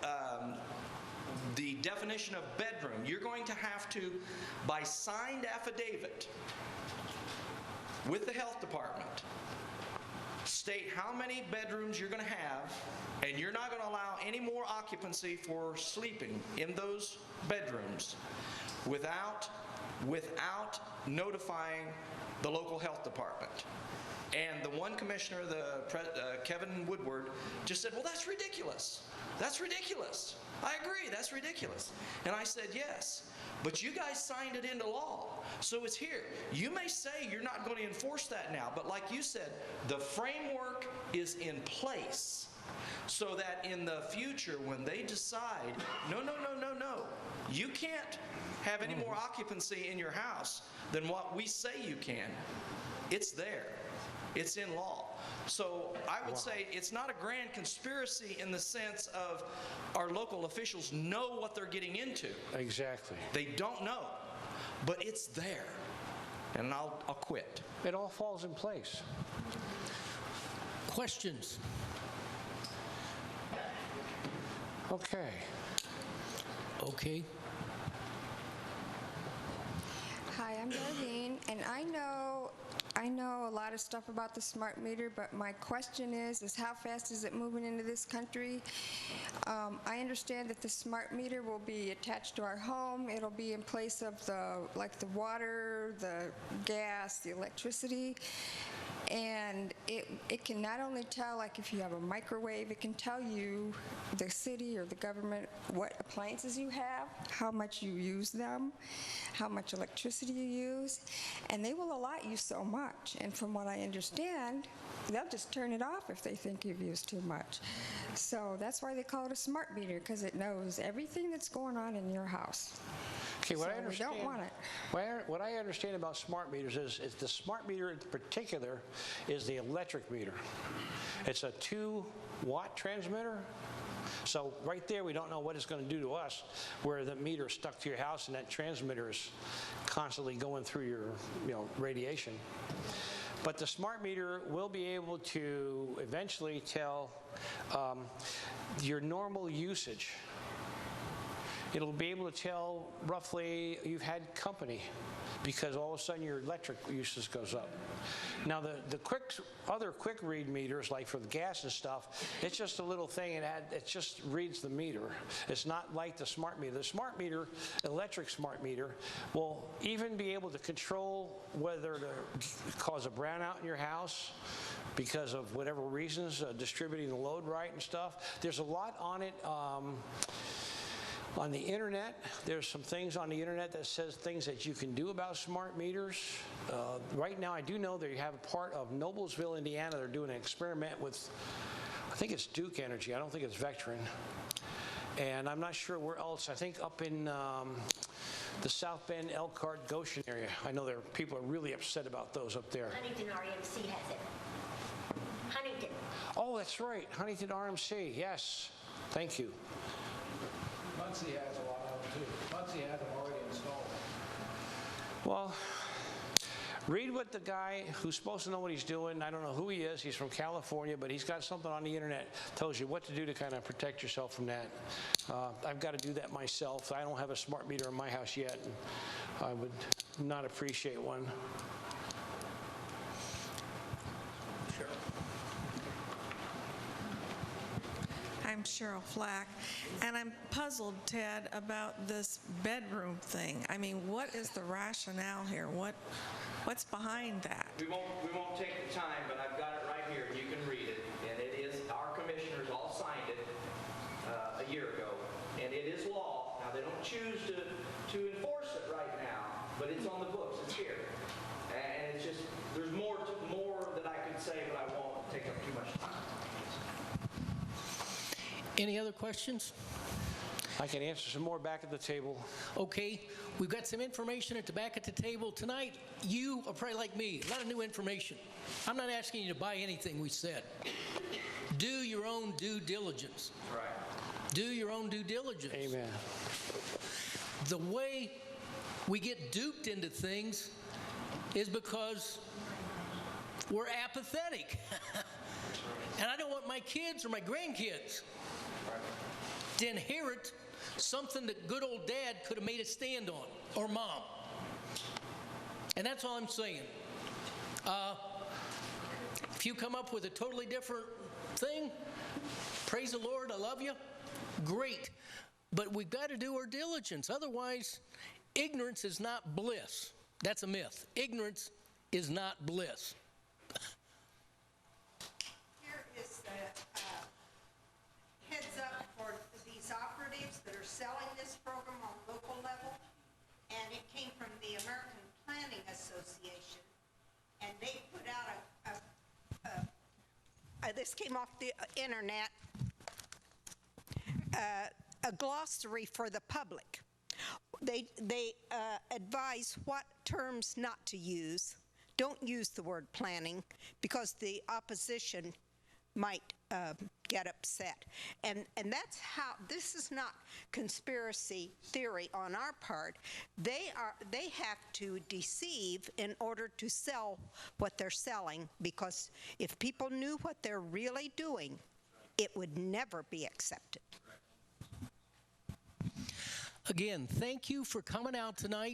the definition of bedroom. You're going to have to, by signed affidavit with the health department, state how many bedrooms you're going to have, and you're not going to allow any more occupancy for sleeping in those bedrooms without without notifying the local health department. And the one commissioner, Kevin Woodward, just said, well, that's ridiculous. That's ridiculous. I agree, that's ridiculous. And I said, yes, but you guys signed it into law, so it's here. You may say you're not going to enforce that now, but like you said, the framework is in place so that in the future when they decide, no, you can't have any more occupancy in your house than what we say you can. It's there. It's in law. So I would say it's not a grand conspiracy in the sense of our local officials know what they're getting into. Exactly. They don't know, but it's there. And I'll quit. It all falls in place. Questions? Okay. Okay. Hi, I'm Darlene, and I know a lot of stuff about the smart meter, but my question is how fast is it moving into this country? I understand that the smart meter will be attached to our home. It'll be in place of the water, the gas, the electricity. And it can not only tell, like if you have a microwave, it can tell you, the city or the government, what appliances you have, how much you use them, how much electricity you use, and they will allot you so much. And from what I understand, they'll just turn it off if they think you've used too much. So that's why they call it a smart meter, because it knows everything that's going on in your house. Okay, what So I understand, we don't want it. what I understand about smart meters is the smart meter in particular is the electric meter. It's a 2-watt transmitter. So right there, we don't know what it's going to do to us, where the meter is stuck to your house and that transmitter is constantly going through your radiation. But the smart meter will be able to eventually tell your normal usage. It'll be able to tell roughly you've had company, because all of a sudden your electric usage goes up. Now the other quick read meters, like for the gas and stuff, it's just a little thing, it just reads the meter. It's not like the smart meter. The smart meter, electric smart meter, will even be able to control whether to cause a brownout in your house because of whatever reasons, distributing the load right and stuff. There's a lot on it. On the internet, there's some things on the internet that says things that you can do about smart meters. Right now, I do know that you have a part of Noblesville, Indiana. They're doing an experiment with, I think it's Duke Energy. I don't think it's Vectren. And I'm not sure where else. I think up in the South Bend, Elkhart, Goshen area. I know people are really upset about those up there. Huntington RMC has it. Huntington. Oh, that's right. Huntington RMC. Yes. Thank you. Muncie has a lot of them too. Muncie had them already installed. Well, read what the guy who's supposed to know what he's doing, I don't know who he is, he's from California, but he's got something on the internet that tells you what to do to kind of protect yourself from that. I've got to do that myself. I don't have a smart meter in my house yet, and I would not appreciate one. I'm Cheryl Flack, and I'm puzzled, Ted, about this bedroom thing. I mean, what is the rationale here? What's behind that? We won't take the time, but I've got it right here. You can read it, and it is, our commissioners all signed it a year ago, and it is law. Now, they don't choose to enforce it right now, but it's on the books. It's here. And it's just, there's more that I could say, but I won't take up too much time. Any other questions? I can answer some more back at the table. Okay, we've got some information at the back at the table tonight. You are probably like me, a lot of new information. I'm not asking you to buy anything we said. Do your own due diligence. Right. Do your own due diligence. Amen. The way we get duped into things is because we're apathetic. And I don't want my kids or my grandkids to inherit something that good old dad could have made a stand on, or mom. And that's all I'm saying. If you come up with a totally different thing, praise the Lord, I love you, great. But we've got to do our diligence. Otherwise, Ignorance is not bliss. That's a myth. Ignorance is not bliss. Here is the heads up for these operatives that are selling this program on local level. And it came from the American Planning Association. And they put out this came off the internet, a glossary for the public. They advise what terms not to use. Don't use the word planning because the opposition might get upset. And that's how, this is not conspiracy theory on our part. They have to deceive in order to sell what they're selling, because if people knew what they're really doing, it would never be accepted. Again, thank you for coming out tonight.